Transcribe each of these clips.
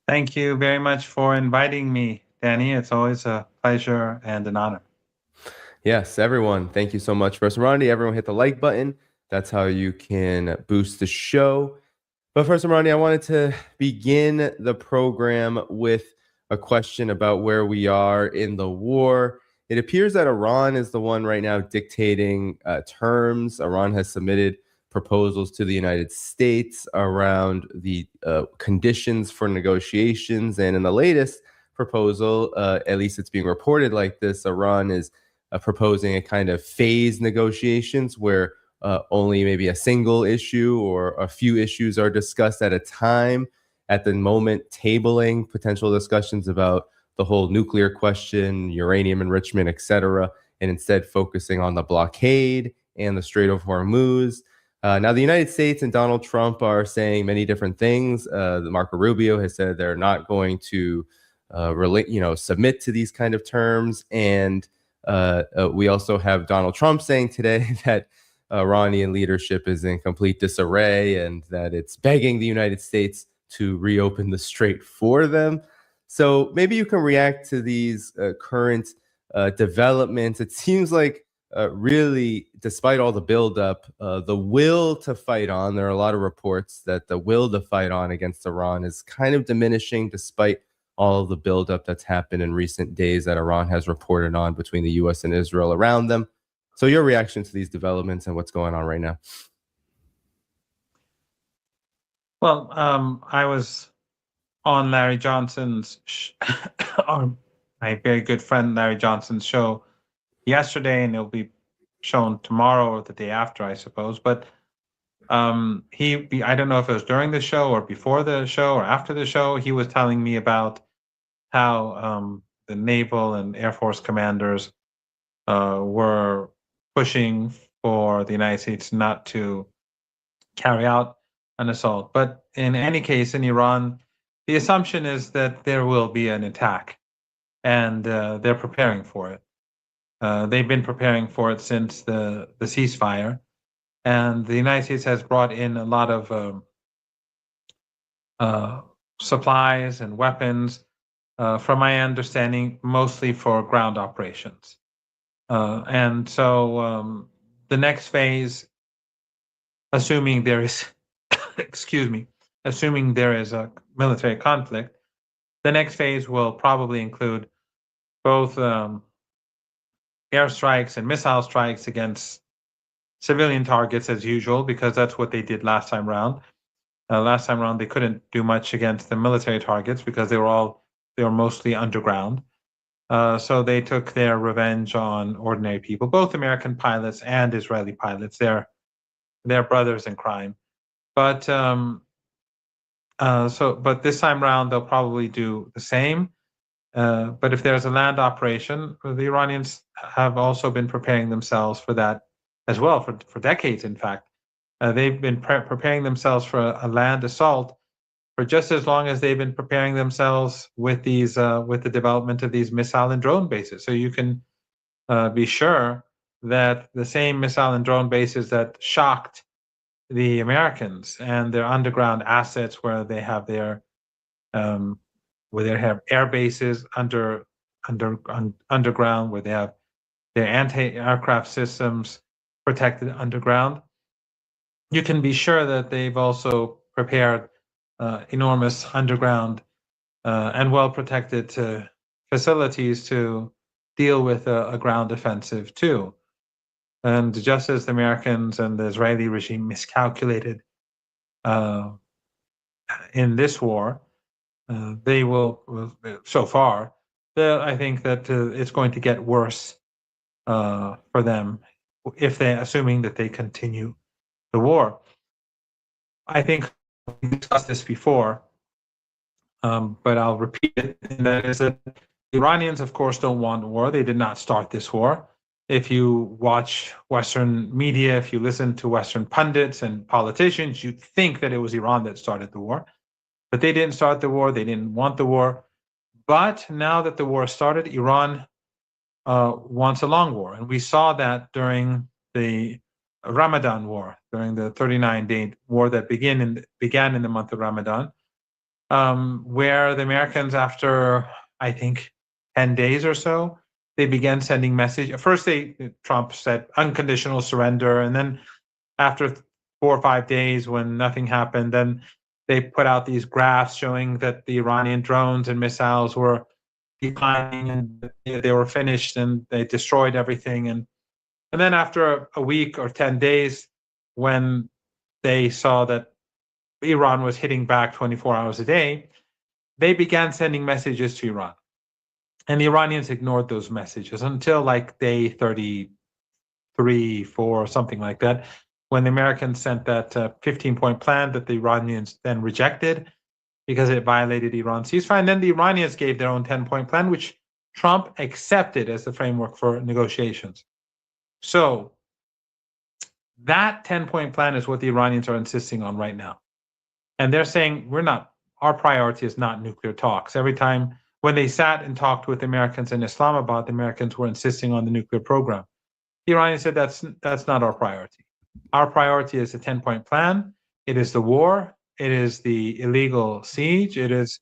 Thank you very much for inviting me, Danny. It's always a pleasure and an honor. Yes, everyone, thank you so much. First, Marandi, everyone hit the like button. That's how you can boost the show. But first, Marandi, I wanted to begin the program with a question about where we are in the war. It appears that Iran is the one right now dictating terms. Iran has submitted proposals to the United States around the conditions for negotiations. And in the latest proposal, at least it's being reported like this, Iran is proposing a kind of phase negotiations where only maybe a single issue or a few issues are discussed at a time. At the moment, tabling potential discussions about the whole nuclear question, uranium enrichment, etc., and instead focusing on the blockade and the Strait of Hormuz. Now, the United States and Donald Trump are saying many different things. Marco Rubio has said they're not going to, submit to these kind of terms, and we also have Donald Trump saying today that Iranian leadership is in complete disarray and that it's begging the United States to reopen the strait for them. So maybe you can react to these current developments. It seems like really, despite all the buildup, the will to fight on, there are a lot of reports that the will to fight on against Iran is kind of diminishing despite all of the buildup that's happened in recent days that Iran has reported on between the US and Israel around them. So your reaction to these developments and what's going on right now? Well, I was on Larry Johnson's, or my very good friend Larry Johnson's show yesterday, and it'll be shown tomorrow or the day after, I suppose. But I don't know if it was during the show or before the show or after the show. He was telling me about how the naval and air force commanders were pushing for the United States not to carry out an assault. But in any case, in Iran, the assumption is that there will be an attack, and they're preparing for it. They've been preparing for it since the ceasefire, and the United States has brought in a lot of uh, supplies and weapons, from my understanding, mostly for ground operations. And so the next phase, assuming there is, excuse me, assuming there is a military conflict, the next phase will probably include both airstrikes and missile strikes against civilian targets as usual, because that's what they did last time round. Last time around, they couldn't do much against the military targets because they were mostly underground. So they took their revenge on ordinary people, both American pilots and Israeli pilots. They're brothers in crime. But but this time round they'll probably do the same. But if there's a land operation, the Iranians have also been preparing themselves for that as well for decades. In fact, they've been preparing themselves for a land assault for just as long as they've been preparing themselves with these with the development of these missile and drone bases. So you can be sure that the same missile and drone bases that shocked the Americans and their underground assets, um, where they have air bases underground, where they have their anti-aircraft systems protected underground. You can be sure that they've also prepared enormous underground and well-protected facilities to deal with a ground offensive too. And just as the Americans and the Israeli regime miscalculated uh, in this war, they will, so far, I think that it's going to get worse for them assuming that they continue the war. I think we discussed this before, but I'll repeat it. And that is that the Iranians, of course, don't want war. They did not start this war. If you watch Western media, if you listen to Western pundits and politicians, you'd think that it was Iran that started the war. But they didn't start the war. They didn't want the war. But now that the war started, Iran wants a long war. And we saw that during the Ramadan war, during the 39-day war that began in the month of Ramadan. where the Americans, after I think 10 days or so, they began sending message. At first, Trump said unconditional surrender, and then after 4 or 5 days, when nothing happened, then they put out these graphs showing that the Iranian drones and missiles were declining and they were finished and they destroyed everything. And then after a week or 10 days, when they saw that Iran was hitting back 24 hours a day, they began sending messages to Iran. And the Iranians ignored those messages until like day 33, 4, something like that, when the Americans sent that 15-point plan that the Iranians then rejected because it violated Iran's ceasefire. And then the Iranians gave their own 10-point plan, which Trump accepted as the framework for negotiations. So that 10-point plan is what the Iranians are insisting on right now. And they're saying, our priority is not nuclear talks. Every time when they sat and talked with Americans in Islamabad, the Americans were insisting on the nuclear program. The Iranians said that's not our priority. Our priority is the 10-point plan. It is the war. It is the illegal siege. It is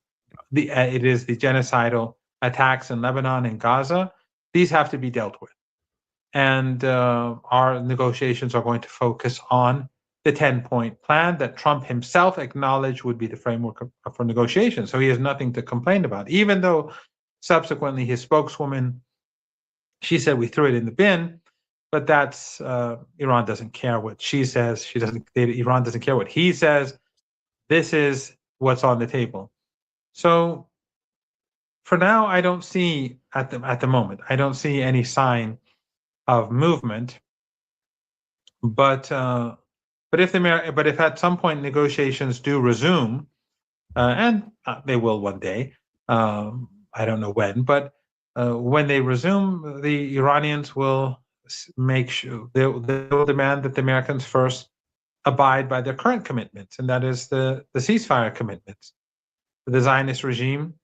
the genocidal attacks in Lebanon and Gaza. These have to be dealt with. And our negotiations are going to focus on the 10-point plan that Trump himself acknowledged would be the framework for negotiations. So he has nothing to complain about, even though subsequently his spokeswoman, she said we threw it in the bin, but that's Iran doesn't care what she says. Iran doesn't care what he says. This is what's on the table. So for now, I don't see at the moment, I don't see any sign of movement. But if at some point negotiations do resume, and they will one day, I don't know when, but when they resume, the Iranians will make sure they will demand that the Americans first abide by their current commitments, and that is the ceasefire commitments. The Zionist regime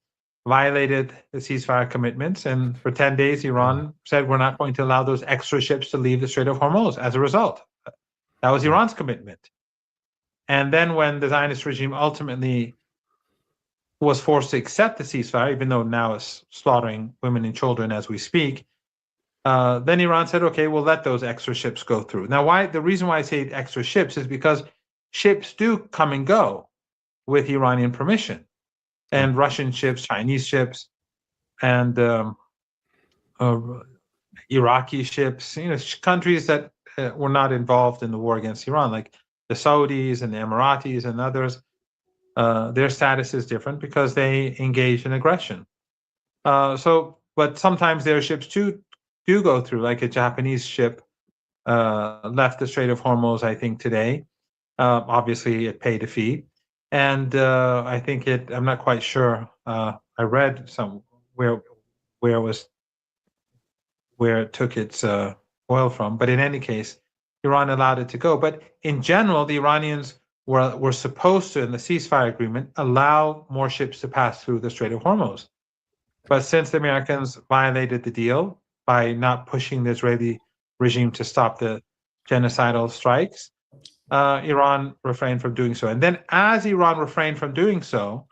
violated the ceasefire commitments, and for 10 days, Iran said we're not going to allow those extra ships to leave the Strait of Hormuz. As a result, that was Iran's commitment. And then when the Zionist regime ultimately was forced to accept the ceasefire, even though now it's slaughtering women and children as we speak, then Iran said, okay, we'll let those extra ships go through. Now, the reason why I say extra ships is because ships do come and go with Iranian permission, and Russian ships, Chinese ships, and Iraqi ships, countries that were not involved in the war against Iran, like the Saudis and the Emiratis and others. Their status is different because they engage in aggression. But sometimes their ships do go through, like a Japanese ship left the Strait of Hormuz, I think, today. Obviously, it paid a fee. And I think I'm not quite sure. I read where it took its oil from. But in any case, Iran allowed it to go. But in general, the Iranians were supposed to, in the ceasefire agreement, allow more ships to pass through the Strait of Hormuz. But since the Americans violated the deal by not pushing the Israeli regime to stop the genocidal strikes, Iran refrained from doing so. And then as Iran refrained from doing so,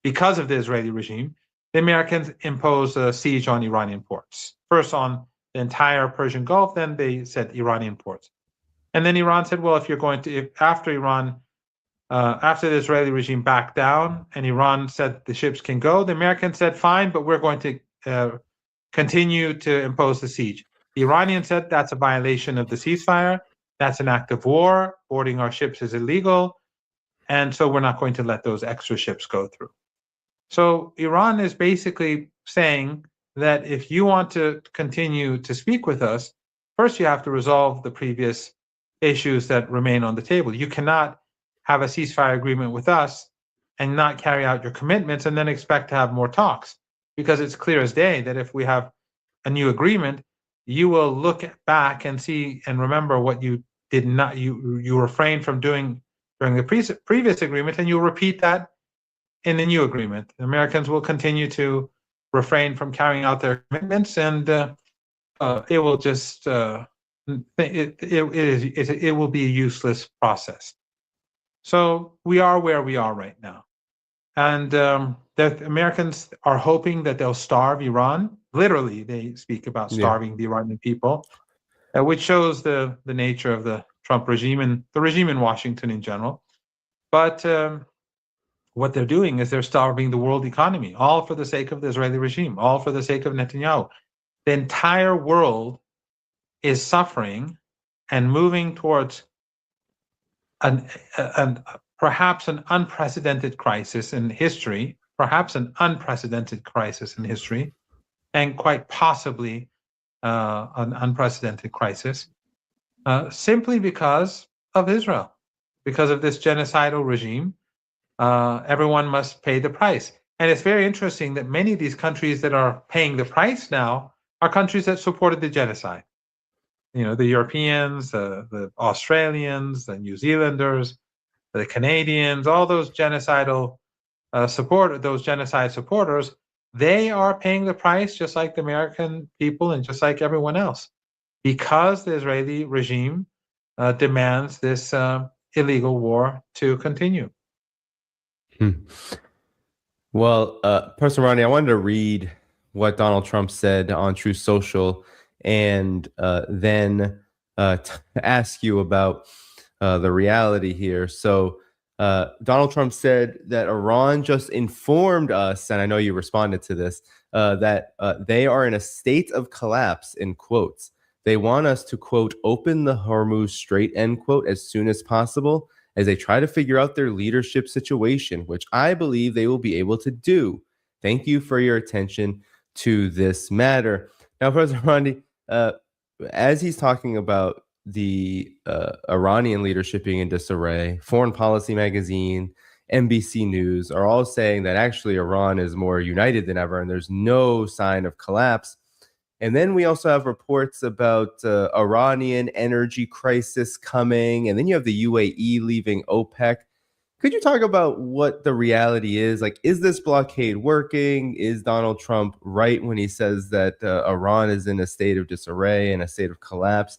because of the Israeli regime, the Americans imposed a siege on Iranian ports. First on the entire Persian Gulf, then they said Iranian ports. And then Iran said, well, after the Israeli regime backed down and Iran said the ships can go, the Americans said, fine, but we're going to continue to impose the siege. The Iranians said that's a violation of the ceasefire. That's an act of war. Boarding our ships is illegal. And so we're not going to let those extra ships go through. So Iran is basically saying that if you want to continue to speak with us, first you have to resolve the previous issues that remain on the table. You cannot have a ceasefire agreement with us and not carry out your commitments and then expect to have more talks, because it's clear as day that if we have a new agreement, you will look back and see and remember what you did not, you refrained from doing during the previous agreement, and you'll repeat that in the new agreement. The Americans will continue to refrain from carrying out their commitments, and it will just it will be a useless process. So we are where we are right now, And the Americans are hoping that they'll starve Iran. Literally, they speak about Yeah. starving the Iranian people, which shows the nature of the Trump regime and the regime in Washington in general. But what they're doing is they're starving the world economy, all for the sake of the Israeli regime, all for the sake of Netanyahu. The entire world is suffering and moving towards perhaps an unprecedented crisis in history, and quite possibly an unprecedented crisis, simply because of Israel, because of this genocidal regime. Everyone must pay the price. And it's very interesting that many of these countries that are paying the price now are countries that supported the genocide. You know, the Europeans, the Australians, the New Zealanders, the Canadians, all those genocidal those genocide supporters, they are paying the price just like the American people and just like everyone else, because the Israeli regime demands this illegal war to continue. Hmm. Well, Professor Ronnie, I wanted to read what Donald Trump said on Truth Social, and then ask you about the reality here. So, Donald Trump said that Iran just informed us, and I know you responded to this, that they are in a state of collapse, in quotes. They want us to, quote, open the Hormuz Strait, end quote, as soon as possible, as they try to figure out their leadership situation, which I believe they will be able to do. Thank you for your attention to this matter. Now, President Randi, as he's talking about the Iranian leadership being in disarray, Foreign Policy Magazine, NBC News are all saying that actually Iran is more united than ever and there's no sign of collapse. And then we also have reports about Iranian energy crisis coming. And then you have the UAE leaving OPEC. Could you talk about what the reality is? Like, is this blockade working? Is Donald Trump right when he says that Iran is in a state of disarray and a state of collapse?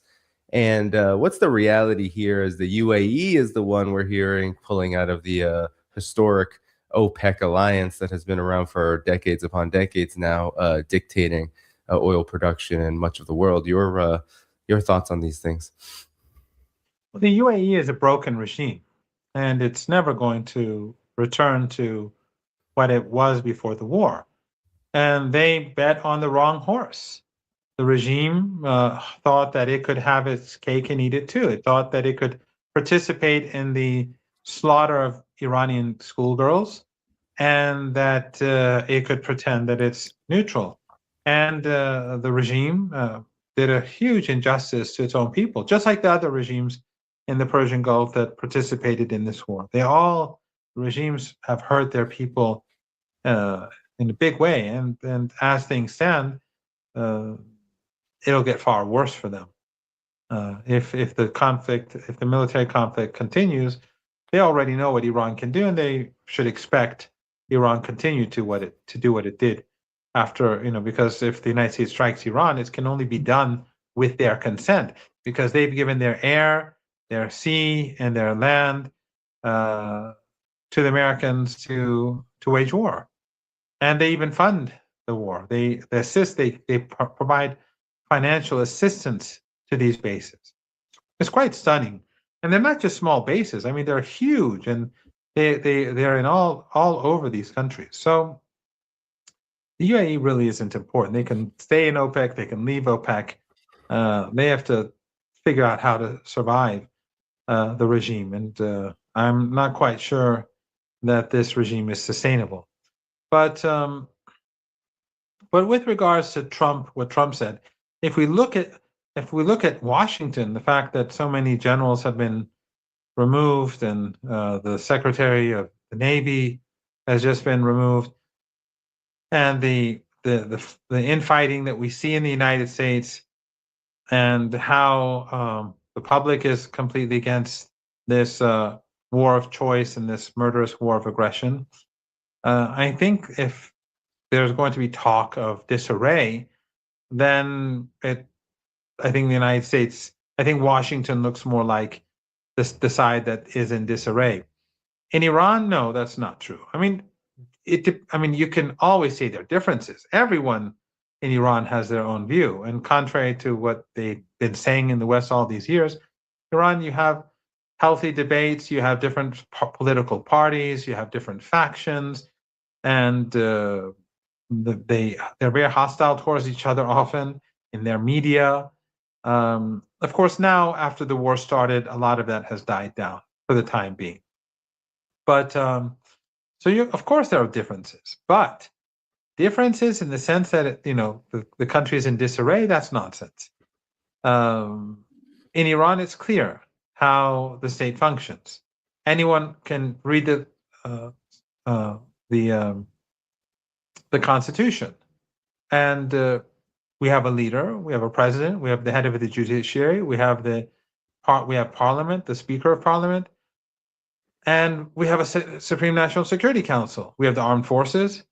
And what's the reality here as the UAE is the one we're hearing pulling out of the historic OPEC alliance that has been around for decades upon decades now, dictating oil production in much of the world. Your thoughts on these things? Well, the UAE is a broken regime, and it's never going to return to what it was before the war. And they bet on the wrong horse. The regime thought that it could have its cake and eat it too. It thought that it could participate in the slaughter of Iranian schoolgirls, and that it could pretend that it's neutral. And the regime did a huge injustice to its own people, just like the other regimes in the Persian Gulf that participated in this war. Regimes have hurt their people in a big way, and as things stand, it'll get far worse for them. If the military conflict continues, they already know what Iran can do, and they should expect Iran continue to do what it did after, because if the United States strikes Iran, it can only be done with their consent, because they've given their air, their sea, and their land to the Americans to wage war, and they even fund the war. They provide financial assistance to these bases. It's quite stunning, and they're not just small bases. I mean, they're huge, and they're in all over these countries. So the UAE really isn't important. They can stay in OPEC, they can leave OPEC. They have to figure out how to survive the regime, and I'm not quite sure that this regime is sustainable. But with regards to Trump, what Trump said, if we look at Washington, the fact that so many generals have been removed, and the Secretary of the Navy has just been removed, and the infighting that we see in the United States, and how the public is completely against this war of choice and this murderous war of aggression, I think if there's going to be talk of disarray, then I think the United States, I think Washington looks more like the side that is in disarray. In Iran, no, that's not true. I mean, I mean, you can always say there are differences. Everyone in Iran has their own view, and contrary to what they've been saying in the West all these years, Iran, you have healthy debates, you have different political parties, you have different factions, and they're very hostile towards each other often in their media. Of course, now after the war started, a lot of that has died down for the time being. But of course, there are differences, but differences in the sense that the country is in disarray. That's nonsense. In Iran, it's clear how the state functions. Anyone can read the Constitution, and we have a leader, we have a president, we have the head of the judiciary, we have Parliament, the Speaker of Parliament, and we have a Supreme National Security Council. We have the armed forces,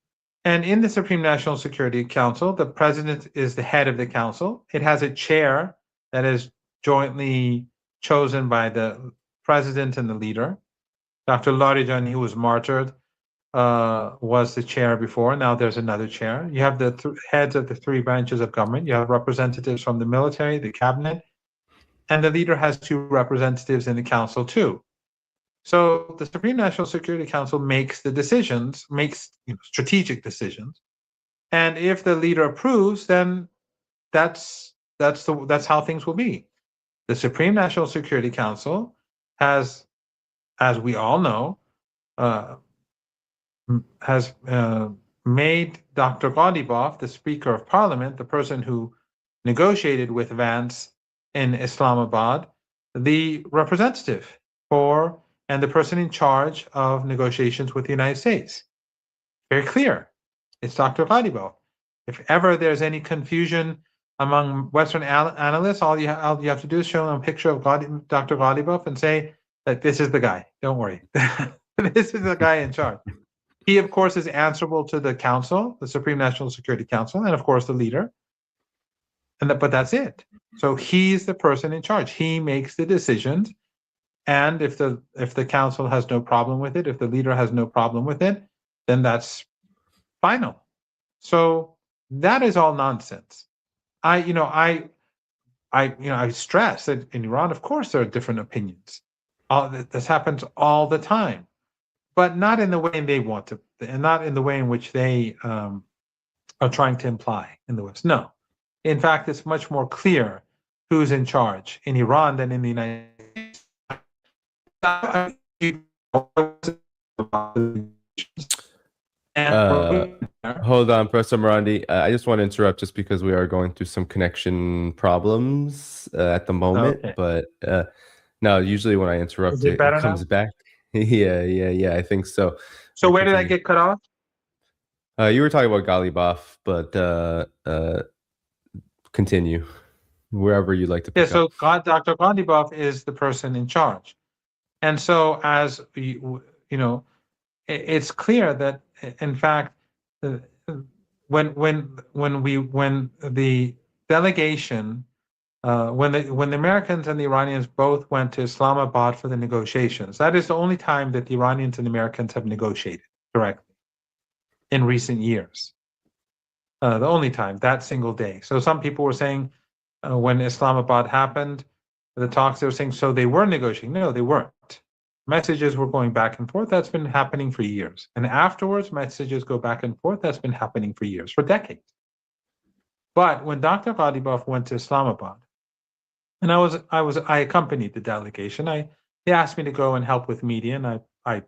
and in the Supreme National Security Council, the president is the head of the council. It has a chair that is jointly chosen by the president and the leader. Dr. Larijani, who was martyred, was the chair before. Now there's another chair. You have the heads of the three branches of government. You have representatives from the military, the cabinet, and the leader has two representatives in the council too. So the Supreme National Security Council makes the decisions, makes strategic decisions, and if the leader approves, then that's how things will be. The Supreme National Security Council has, as we all know, has made Dr. Ghalibaf, the Speaker of Parliament, the person who negotiated with Vance in Islamabad, the representative and the person in charge of negotiations with the United States. Very clear. It's Dr. Ghalibaf. If ever there's any confusion among Western analysts, all you have to do is show them a picture of Dr. Ghalibaf and say that this is the guy. Don't worry. This is the guy in charge. He, of course, is answerable to the council, the Supreme National Security Council, and of course the leader. But that's it. So he's the person in charge. He makes the decisions. And if the council has no problem with it, if the leader has no problem with it, then that's final. So that is all nonsense. I stress that in Iran, of course, there are different opinions. This happens all the time, but not in the way they want to, and not in the way in which they are trying to imply in the West. No, in fact, it's much more clear who's in charge in Iran than in the United States. Hold on, Professor Marandi. I just want to interrupt just because we are going through some connection problems at the moment. Okay. But no, usually when I interrupt it comes back. Yeah, I think so. So where did I get cut off? You were talking about Ghalibaf, but continue wherever you'd like to pick up. So Dr. Ghalibaf is the person in charge. And so, as it's clear that, in fact, when the delegation, when the Americans and the Iranians both went to Islamabad for the negotiations, that is the only time that the Iranians and the Americans have negotiated directly in recent years. The only time, that single day. So some people were saying when Islamabad happened, the talks, they were saying, so they were negotiating. No, they weren't. Messages were going back and forth. That's been happening for years. And afterwards, messages go back and forth. That's been happening for years, for decades. But when Dr. Ghalibaf went to Islamabad, and I accompanied the delegation. They asked me to go and help with media, and I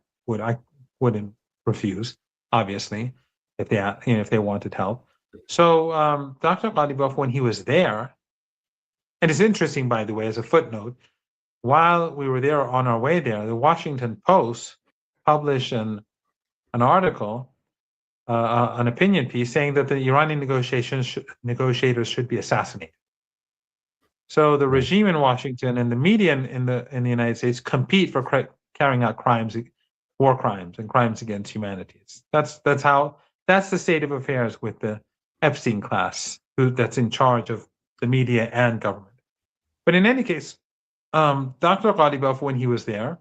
wouldn't refuse, obviously, if they wanted help. So Dr. Ghalibaf, when he was there, and it's interesting, by the way, as a footnote, while we were there on our way there, the Washington Post published an article, an opinion piece, saying that the Iranian negotiators should be assassinated. So the regime in Washington and the media in the United States compete for carrying out crimes, war crimes, and crimes against humanity. That's the state of affairs with the Epstein class, that's in charge of the media and government. But in any case, Dr. Ghalibaf, when he was there,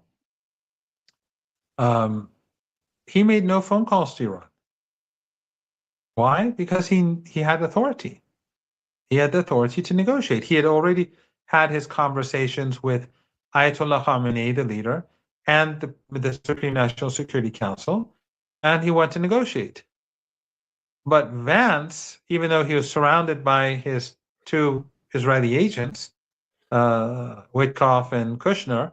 he made no phone calls to Iran. Why? Because he had authority. He had the authority to negotiate. He had already had his conversations with Ayatollah Khamenei, the leader, and the Supreme National Security Council, and he went to negotiate. But Vance, even though he was surrounded by his two Israeli agents, Witkoff and Kushner,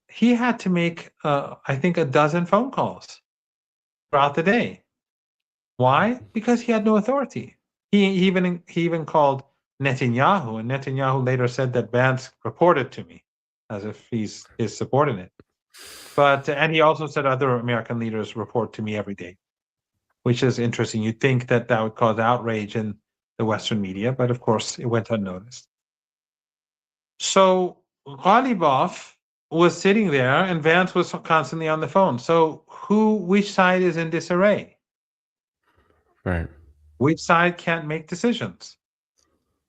he had to make, I think, a dozen phone calls throughout the day. Why? Because he had no authority. He even called Netanyahu, and Netanyahu later said that Vance reported to me, as if he's his subordinate. And he also said other American leaders report to me every day, which is interesting. You'd think that would cause outrage in the Western media, but of course it went unnoticed. So Ghalibaf was sitting there, and Vance was constantly on the phone. So which side is in disarray? Right. Which side can't make decisions?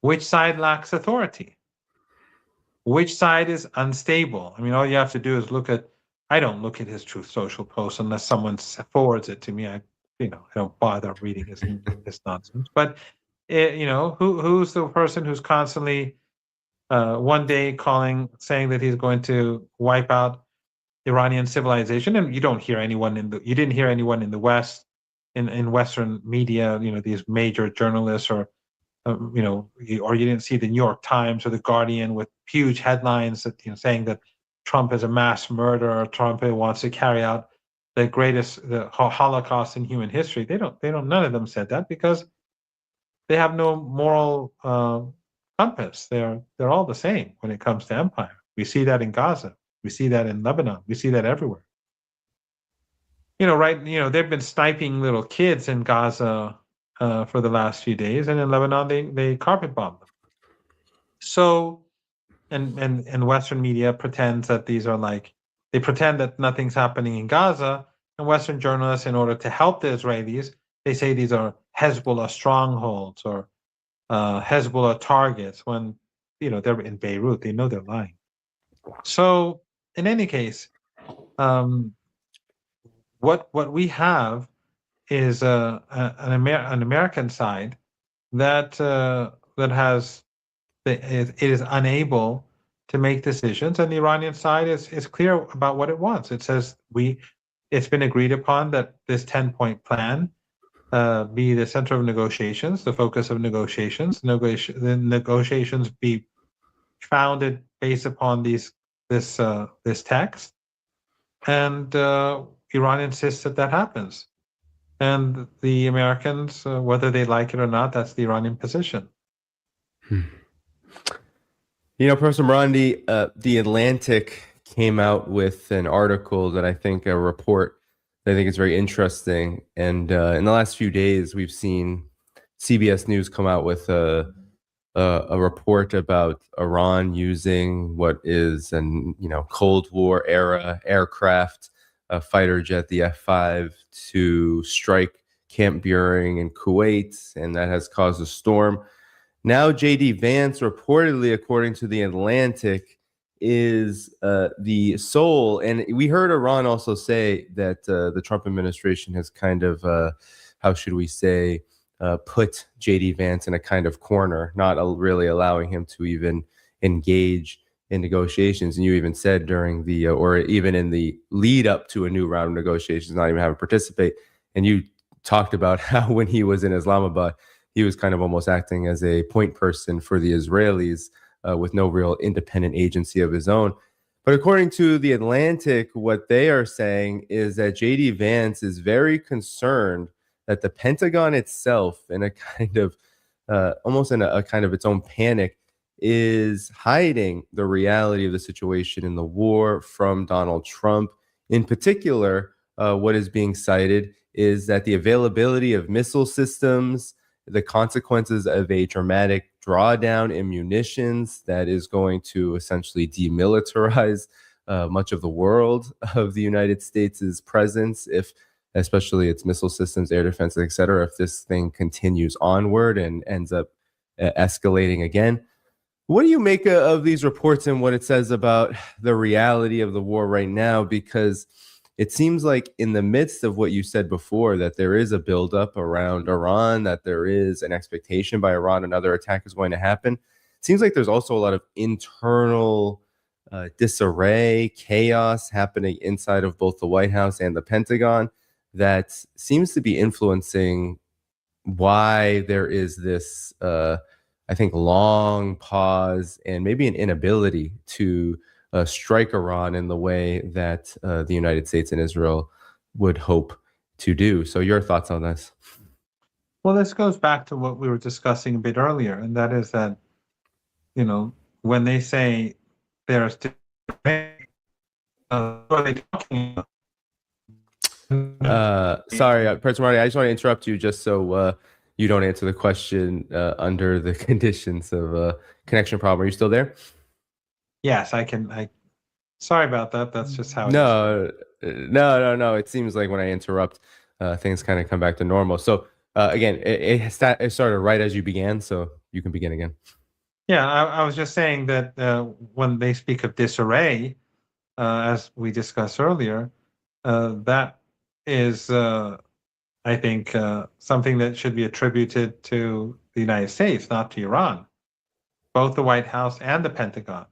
Which side lacks authority? Which side is unstable? I mean, all you have to do is I don't look at his Truth Social post unless someone forwards it to me. I don't bother reading this nonsense. But who's the person who's constantly one day saying that he's going to wipe out Iranian civilization, and you didn't hear anyone in the West, in Western media, these major journalists, or or you didn't see the New York Times or the Guardian with huge headlines that saying that Trump is a mass murderer, Trump wants to carry out the Holocaust in human history. None of them said that, because they have no moral compass. They're all the same when it comes to empire. We see that in Gaza. We see that in Lebanon. We see that everywhere. They've been sniping little kids in Gaza for the last few days, and in Lebanon they carpet bomb them. So, and Western media pretends that they pretend that nothing's happening in Gaza, and Western journalists, in order to help the Israelis, they say these are Hezbollah strongholds or Hezbollah targets, when they're in Beirut. They know they're lying. So, in any case, what we have is an American side that it is unable to make decisions, and the Iranian side is clear about what it wants. It says it's been agreed upon that this 10-point plan be the center of negotiations, the focus of negotiations. The negotiations be founded based upon this text, and Iran insists that happens. And the Americans, whether they like it or not, that's the Iranian position. Professor Marandi, The Atlantic came out with an article a report that I think is very interesting. And in the last few days, we've seen CBS News come out with a report about Iran using what is Cold War era aircraft, a fighter jet, the F-5, to strike Camp Buehring in Kuwait, and that has caused a storm. Now, J.D. Vance, reportedly, according to The Atlantic, is the sole, and we heard Iran also say that the Trump administration has kind of, put J.D. Vance in a kind of corner, not really allowing him to even engage in negotiations. And you even said during or even in the lead up to a new round of negotiations, not even having to participate. And you talked about how when he was in Islamabad, he was kind of almost acting as a point person for the Israelis with no real independent agency of his own. But according to The Atlantic, what they are saying is that J.D. Vance is very concerned that the Pentagon itself, in a kind of almost in a kind of its own panic, is hiding the reality of the situation in the war from Donald Trump. In particular, what is being cited is that the availability of missile systems, the consequences of a dramatic drawdown in munitions that is going to essentially demilitarize much of the world of the United States' presence, especially its missile systems, air defense, et cetera, if this thing continues onward and ends up escalating again. What do you make of these reports and what it says about the reality of the war right now? Because, it seems like in the midst of what you said before, that there is a buildup around Iran, that there is an expectation by Iran another attack is going to happen. It seems like there's also a lot of internal disarray, chaos happening inside of both the White House and the Pentagon that seems to be influencing why there is this, I think, long pause and maybe an inability to strike Iran in the way that the United States and Israel would hope to do. So, your thoughts on this? Well, this goes back to what we were discussing a bit earlier, and that is that, when they say there's what are they talking about? Sorry, President Marty, I just want to interrupt you just so you don't answer the question under the conditions of connection problem. Are you still there? Yes, I can. Sorry about that. That's just how it is. No. It seems like when I interrupt, things kind of come back to normal. So again, it started right as you began, so you can begin again. Yeah, I was just saying that when they speak of disarray, as we discussed earlier, that is, I think, something that should be attributed to the United States, not to Iran. Both the White House and the Pentagon.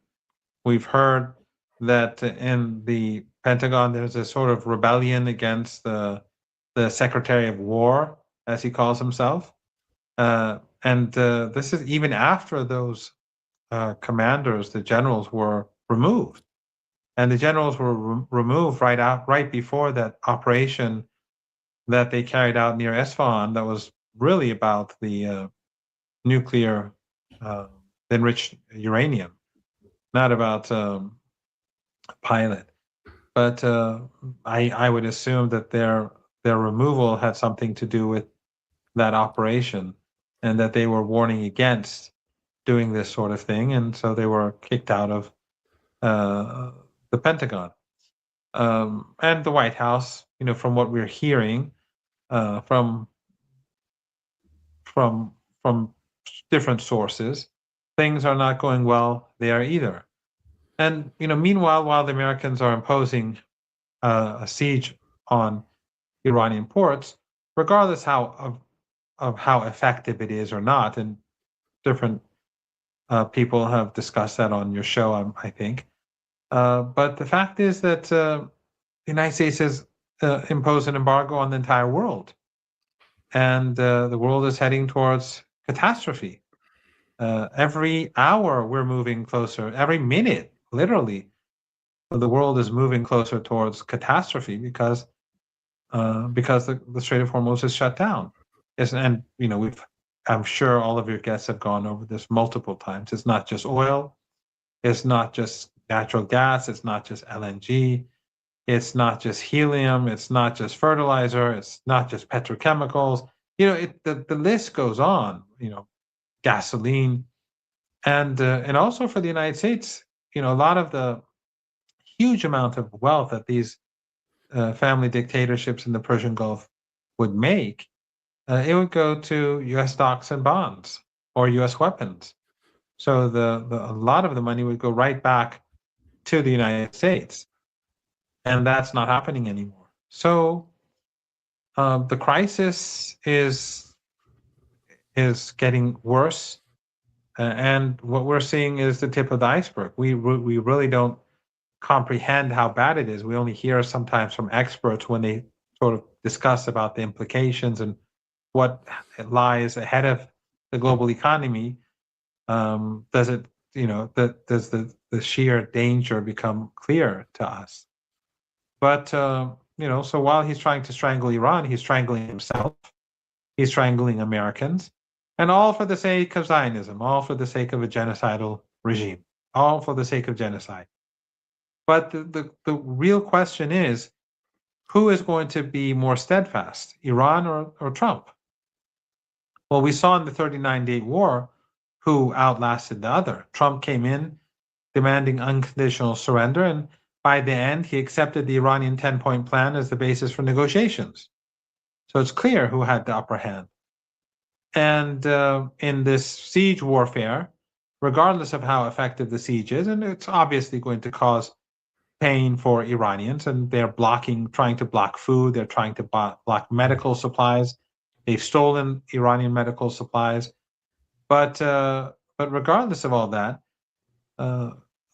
We've heard that in the Pentagon there's a sort of rebellion against the Secretary of War, as he calls himself, and this is even after those commanders, the generals, were removed, and the generals were removed right before that operation that they carried out near Esfahan. That was really about the nuclear enriched uranium, not about pilot. But I would assume that their removal had something to do with that operation, and that they were warning against doing this sort of thing, and so they were kicked out of the Pentagon and the White House. From what we're hearing from different sources, things are not going well there either. And meanwhile, while the Americans are imposing a siege on Iranian ports, regardless of how effective it is or not, and different people have discussed that on your show, I think. But the fact is that the United States has imposed an embargo on the entire world, and the world is heading towards catastrophe. Every hour we're moving closer. Every minute, literally, the world is moving closer towards catastrophe because the Strait of Hormuz is shut down. And I'm sure all of your guests have gone over this multiple times. It's not just oil, it's not just natural gas, it's not just LNG, it's not just helium, it's not just fertilizer, it's not just petrochemicals. The list goes on. Gasoline, and also for the United States, a lot of the huge amount of wealth that these family dictatorships in the Persian Gulf would make, it would go to U.S. stocks and bonds or U.S. weapons. So a lot of the money would go right back to the United States, and that's not happening anymore. So the crisis is getting worse, and what we're seeing is the tip of the iceberg. We really don't comprehend how bad it is. We only hear sometimes from experts when they sort of discuss about the implications and what lies ahead of the global economy. Does it, does the sheer danger become clear to us? But so while he's trying to strangle Iran, he's strangling himself. He's strangling Americans, and all for the sake of Zionism, all for the sake of a genocidal regime, all for the sake of genocide. But the real question is, who is going to be more steadfast, Iran or Trump? Well, we saw in the 39-day war who outlasted the other. Trump came in demanding unconditional surrender, and by the end, he accepted the Iranian 10-point plan as the basis for negotiations. So it's clear who had the upper hand. And in this siege warfare, regardless of how effective the siege is, and it's obviously going to cause pain for Iranians, and they're trying to block food. They're trying to block medical supplies. They've stolen Iranian medical supplies. But regardless of all that,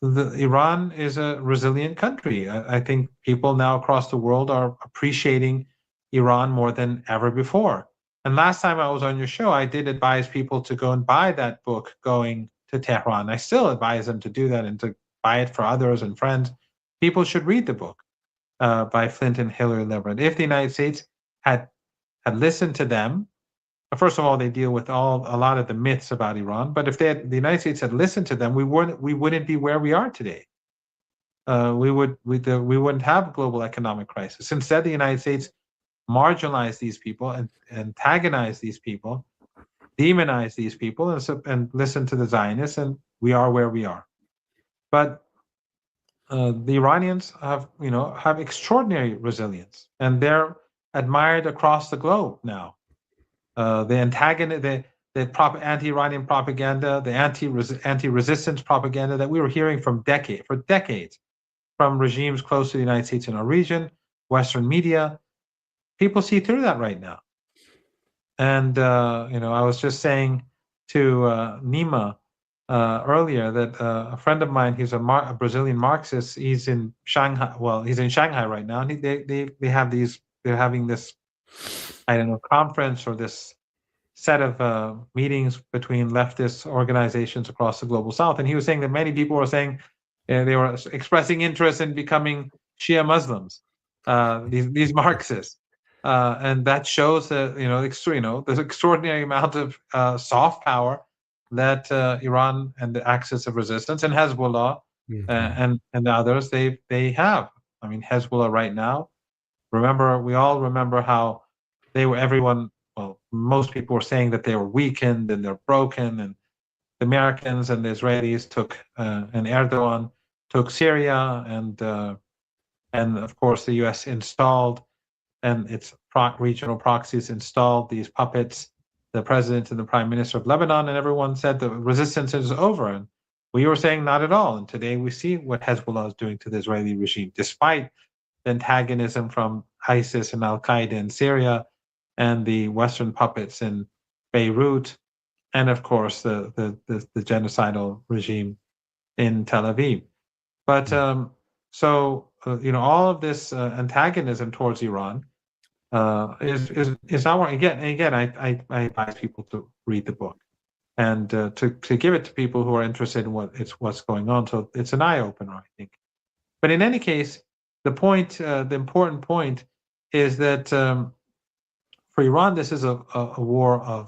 Iran is a resilient country. I think people now across the world are appreciating Iran more than ever before. And last time I was on your show, I did advise people to go and buy that book, Going to Tehran. I still advise them to do that and to buy it for others and friends. People should read the book by Flint and Hillary Leverett. If the United States had listened to them, first of all, they deal with a lot of the myths about Iran. But if the United States had listened to them, we wouldn't be where we are today. We wouldn't have a global economic crisis. Instead, the United States marginalized these people and antagonized these people, demonized these people, and listened to the Zionists, and we are where we are. But the Iranians have extraordinary resilience, and they're admired across the globe now. The anti-Iranian propaganda, the anti-resistance propaganda that we were hearing for decades from regimes close to the United States in our region, Western media, people see through that right now. And I was just saying to Nima earlier that a friend of mine, he's a Brazilian Marxist. He's in Shanghai. Well, he's in Shanghai right now, and they're having this, I don't know, conference or this set of meetings between leftist organizations across the global South. And he was saying that many people were saying they were expressing interest in becoming Shia Muslims, these Marxists. And that shows that there's extraordinary amount of soft power that Iran and the axis of resistance and Hezbollah and others they have. I mean, Hezbollah right now. We all remember how most people were saying that they were weakened and they're broken, and the Americans and the Israelis and Erdogan took Syria, and of course the U.S. installed, and its regional proxies installed these puppets, the president and the prime minister of Lebanon, and everyone said the resistance is over. And we were saying not at all. And today we see what Hezbollah is doing to the Israeli regime, despite the antagonism from ISIS and Al-Qaeda in Syria and the Western puppets in Beirut, and of course the genocidal regime in Tel Aviv. But all of this antagonism towards Iran is not working. Again, I advise people to read the book and to give it to people who are interested in what's going on. So it's an eye opener, I think. But in any case, the important point is that for Iran, this is a war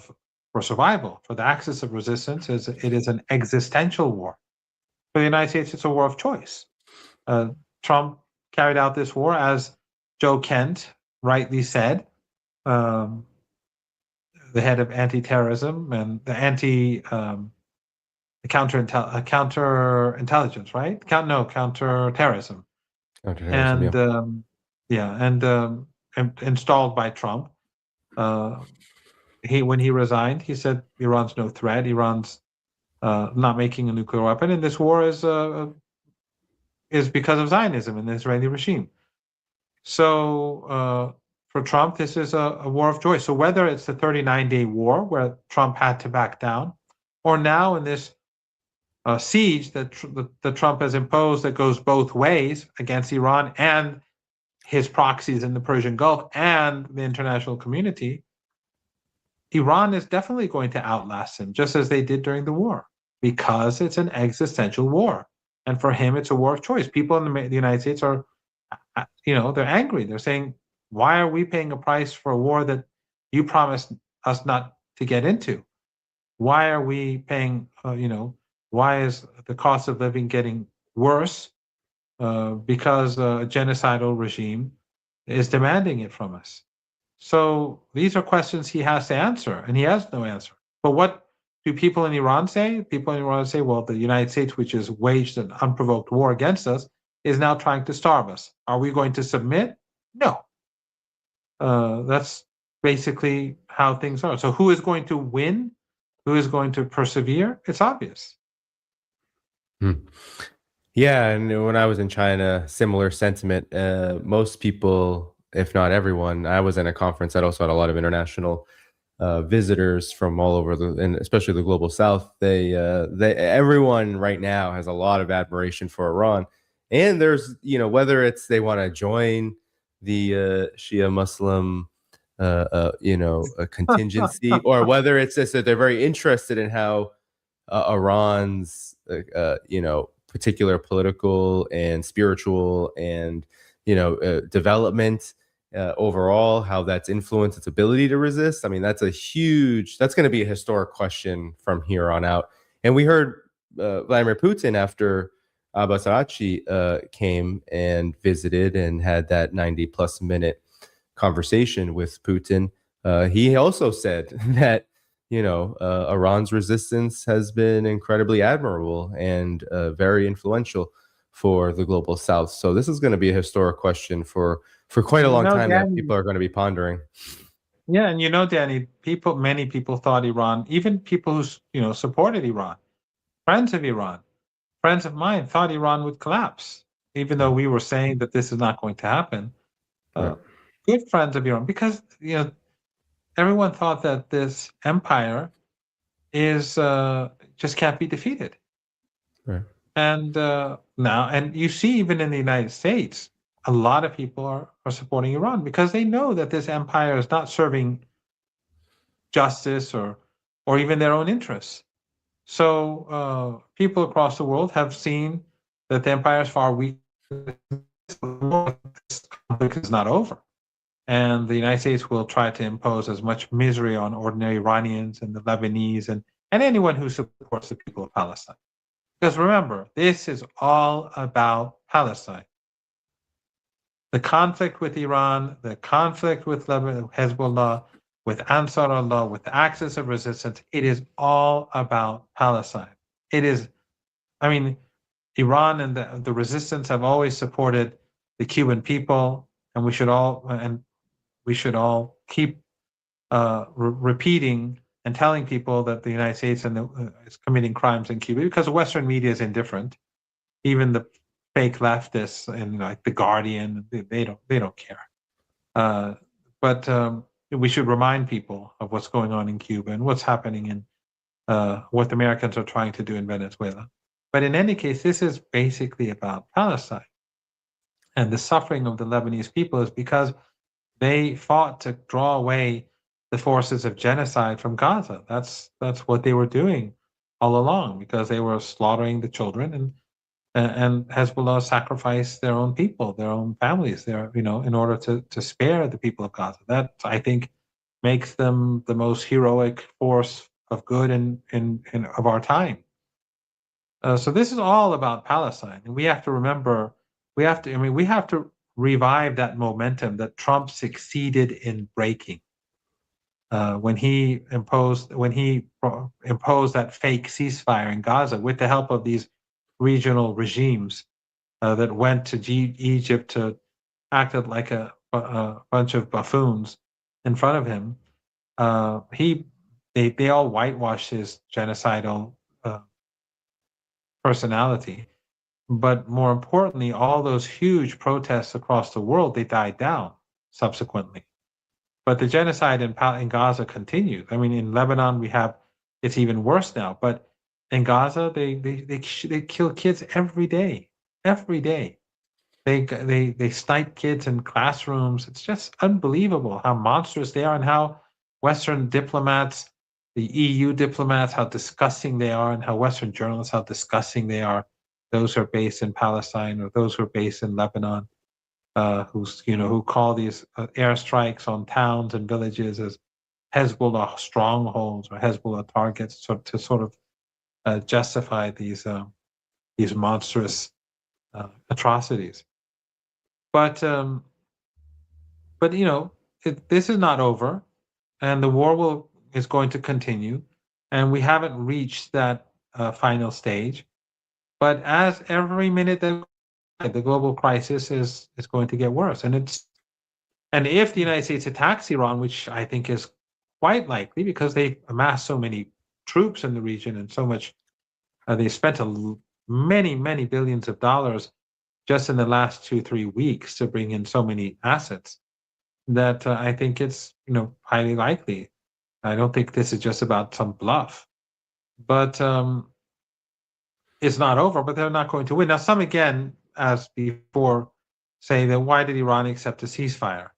for survival. For the axis of resistance, it is an existential war. For the United States, it's a war of choice. Trump carried out this war, as Joe Kent rightly said, the head of anti-terrorism and the counterintelligence, right? Counterterrorism. And installed by Trump. When he resigned, he said Iran's no threat. Iran's not making a nuclear weapon, and this war is because of Zionism and the Israeli regime. So for Trump, this is a war of choice. So whether it's the 39-day war where Trump had to back down, or now in this siege that Trump has imposed that goes both ways against Iran and his proxies in the Persian Gulf and the international community, Iran is definitely going to outlast him, just as they did during the war, because it's an existential war. And for him, it's a war of choice. People in the United States are, they're angry. They're saying, why are we paying a price for a war that you promised us not to get into? Why are we paying, why is the cost of living getting worse? Because a genocidal regime is demanding it from us. So these are questions he has to answer, and he has no answer. But what do people in Iran say? People in Iran say, well, the United States, which has waged an unprovoked war against us, is now trying to starve us. Are we going to submit? No. That's basically how things are. So who is going to win? Who is going to persevere? It's obvious. Yeah, and when I was in China, similar sentiment. Most people, if not everyone, I was in a conference that also had a lot of international visitors from all over and especially the global South. Everyone right now has a lot of admiration for Iran, and there's whether it's they want to join the Shia Muslim a contingency, or whether it's just that they're very interested in how Iran's particular political and spiritual and development overall, how that's influenced its ability to resist. I mean, that's going to be a historic question from here on out. And we heard Vladimir Putin after Abbas Araghchi came and visited and had that 90 plus minute conversation with Putin. He also said that Iran's resistance has been incredibly admirable and very influential for the global South. So this is going to be a historic question for quite a long time that Danny, people are going to be pondering. yeah, and Danny, many people thought Iran, even people who supported Iran, friends of Iran, friends of mine thought Iran would collapse, even though we were saying that this is not going to happen. Right. Good friends of Iran, because everyone thought that this empire is just can't be defeated. Right. And now, and you see, even in the United States, a lot of people are supporting Iran because they know that this empire is not serving justice or even their own interests. So people across the world have seen that the empire is far weaker. This conflict is not over. And the United States will try to impose as much misery on ordinary Iranians and the Lebanese and anyone who supports the people of Palestine. Because remember, this is all about Palestine. The conflict with Iran, the conflict with Lebanon, Hezbollah, with Ansar Allah, with the axis of resistance, it is all about Palestine. It is, I mean, Iran and the resistance have always supported the Cuban people, and we should all keep repeating and telling people that the United States is committing crimes in Cuba, because the Western media is indifferent. Even the fake leftists and like the Guardian, they don't care. But we should remind people of what's going on in Cuba and what's happening in what the Americans are trying to do in Venezuela. But in any case, this is basically about Palestine. And the suffering of the Lebanese people is because they fought to draw away the forces of genocide from Gaza. That's what they were doing all along, because they were slaughtering the children, and Hezbollah sacrificed their own people, their own families, in order to spare the people of Gaza. That, I think, makes them the most heroic force of good in of our time. So this is all about Palestine, and we have to remember. We have to revive that momentum that Trump succeeded in breaking when he imposed that fake ceasefire in Gaza with the help of these regional regimes that went to Egypt to acted like a bunch of buffoons in front of him. They all whitewashed his genocidal personality. But more importantly, all those huge protests across the world, they died down subsequently. But the genocide in Gaza continues. I mean, in Lebanon, it's even worse now. But in Gaza, they kill kids every day. Every day, they snipe kids in classrooms. It's just unbelievable how monstrous they are, and how Western diplomats, the EU diplomats, how disgusting they are, and how Western journalists, how disgusting they are. Those who are based in Palestine or those who are based in Lebanon, who call these airstrikes on towns and villages as Hezbollah strongholds or Hezbollah targets, to sort of justify these monstrous atrocities. But this is not over, and the war is going to continue, and we haven't reached that final stage. But as every minute that the global crisis is going to get worse, and if the United States attacks Iran, which I think is quite likely because they amassed so many troops in the region and so much, they spent many, many billions of dollars just in the last 2, 3 weeks to bring in so many assets that I think it's highly likely. I don't think this is just about some bluff, but it's not over. But they're not going to win. Now, some again, as before, say that why did Iran accept a ceasefire?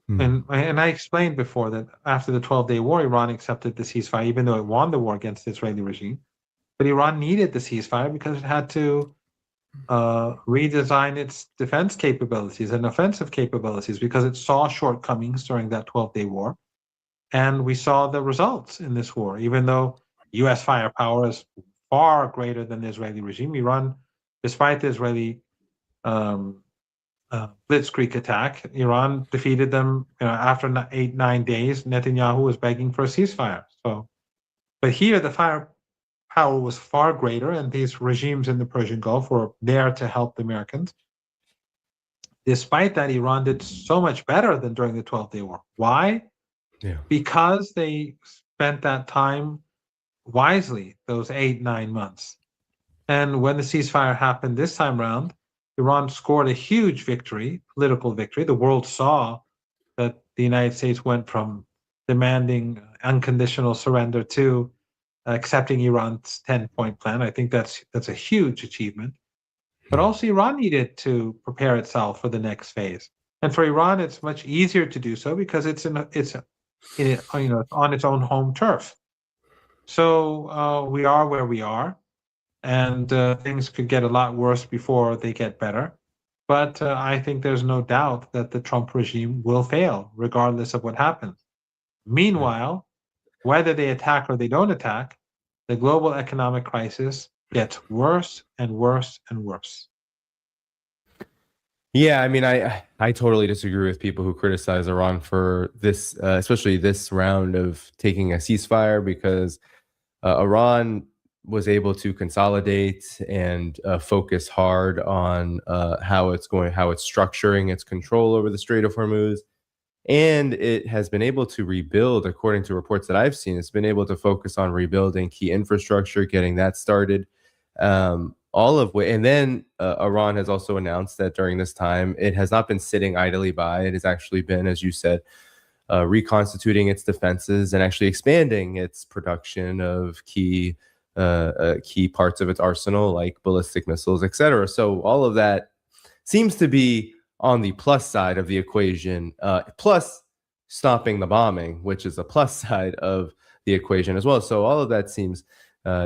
And I explained before that after the 12-day war, Iran accepted the ceasefire, even though it won the war against the Israeli regime. But Iran needed the ceasefire because it had to redesign its defense capabilities and offensive capabilities because it saw shortcomings during that 12-day war. And we saw the results in this war. Even though U.S. firepower is far greater than the Israeli regime, Iran, despite the Israeli blitzkrieg attack, Iran defeated them after 8, 9 days. Netanyahu was begging for a ceasefire. But here the firepower was far greater, and these regimes in the Persian Gulf were there to help the Americans. Despite that, Iran did so much better than during the 12-day war. Why? Yeah. Because they spent that time wisely, those 8, 9 months. And when the ceasefire happened this time around, Iran scored a huge victory, political victory. The world saw that the United States went from demanding unconditional surrender to accepting Iran's 10-point plan. I think that's a huge achievement. But also Iran needed to prepare itself for the next phase. And for Iran, it's much easier to do so because it's on its own home turf. So we are where we are, and things could get a lot worse before they get better. But I think there's no doubt that the Trump regime will fail, regardless of what happens. Meanwhile, whether they attack or they don't attack, the global economic crisis gets worse and worse and worse. Yeah, I mean, I totally disagree with people who criticize Iran for this, especially this round of taking a ceasefire, because Iran was able to consolidate and focus hard on how it's structuring its control over the Strait of Hormuz. And it has been able to rebuild, according to reports that I've seen, it's been able to focus on rebuilding key infrastructure, getting that started. All of which, and then Iran has also announced that during this time, it has not been sitting idly by. It has actually been, as you said, reconstituting its defenses and actually expanding its production of key parts of its arsenal, like ballistic missiles, etc. So all of that seems to be on the plus side of the equation, plus stopping the bombing, which is a plus side of the equation as well. So all of that seems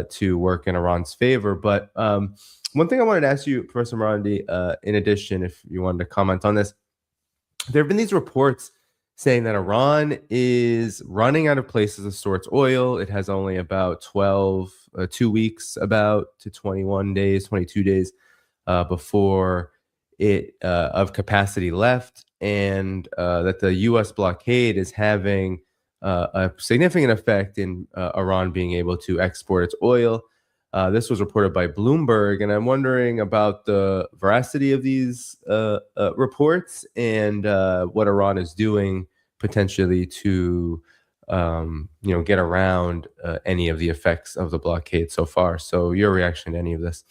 to work in Iran's favor. But one thing I wanted to ask you, Professor Marandi, in addition, if you wanted to comment on this, there have been these reports saying that Iran is running out of places to store its oil. It has only about 2 weeks, about to 21 days, 22 days before it of capacity left, and that the U.S. blockade is having a significant effect in Iran being able to export its oil. This was reported by Bloomberg, and I'm wondering about the veracity of these reports and what Iran is doing potentially to, get around any of the effects of the blockade so far. So, your reaction to any of this?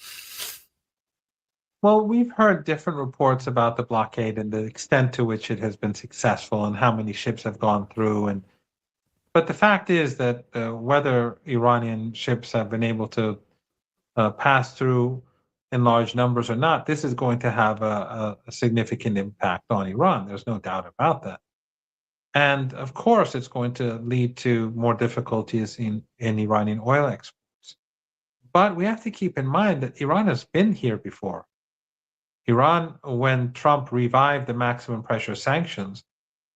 Well, we've heard different reports about the blockade and the extent to which it has been successful and how many ships have gone through. But the fact is that whether Iranian ships have been able to pass through in large numbers or not, this is going to have a significant impact on Iran. There's no doubt about that. And of course, it's going to lead to more difficulties in Iranian oil exports. But we have to keep in mind that Iran has been here before. Iran, when Trump revived the maximum pressure sanctions,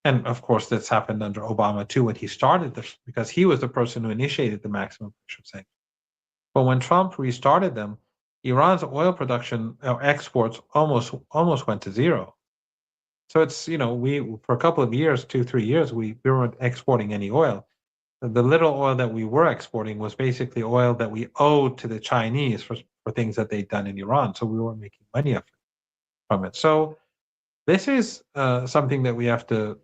and of course that's happened under Obama too when he started this, because he was the person who initiated the maximum pressure sanctions. But when Trump restarted them, Iran's oil production exports almost went to zero. So it's we for a couple of years, 2, 3 years, we weren't exporting any oil. The little oil that we were exporting was basically oil that we owed to the Chinese for things that they'd done in Iran. So we weren't making money from it. So this is something that we have to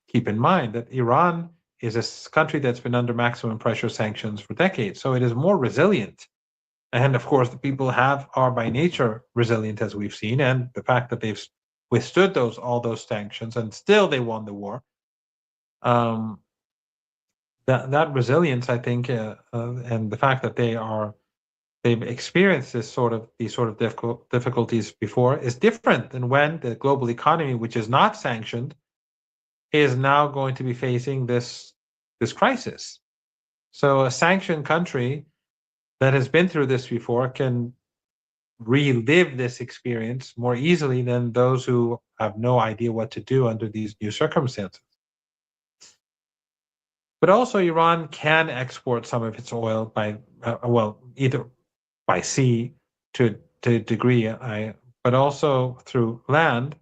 keep in mind, that Iran is a country that's been under maximum pressure sanctions for decades. So it is more resilient And of course, the people are by nature resilient, as we've seen, and the fact that they've withstood all those sanctions and still they won the war. Um, that resilience, I think, and the fact that they've experienced these sort of difficulties before is different than when the global economy, which is not sanctioned, is now going to be facing this crisis. So a sanctioned country that has been through this before can relive this experience more easily than those who have no idea what to do under these new circumstances. But also, Iran can export some of its oil by, either by sea to a degree, but also through land.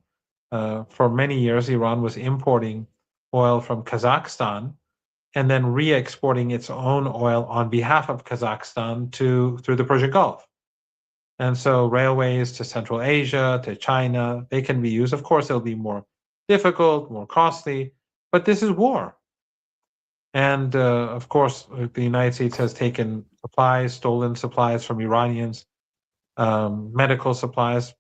For many years, Iran was importing oil from Kazakhstan and then re-exporting its own oil on behalf of Kazakhstan through the Persian Gulf. And so railways to Central Asia, to China, they can be used. Of course, it'll be more difficult, more costly, but this is war. And of course, the United States has taken stolen supplies from Iranians, medical supplies.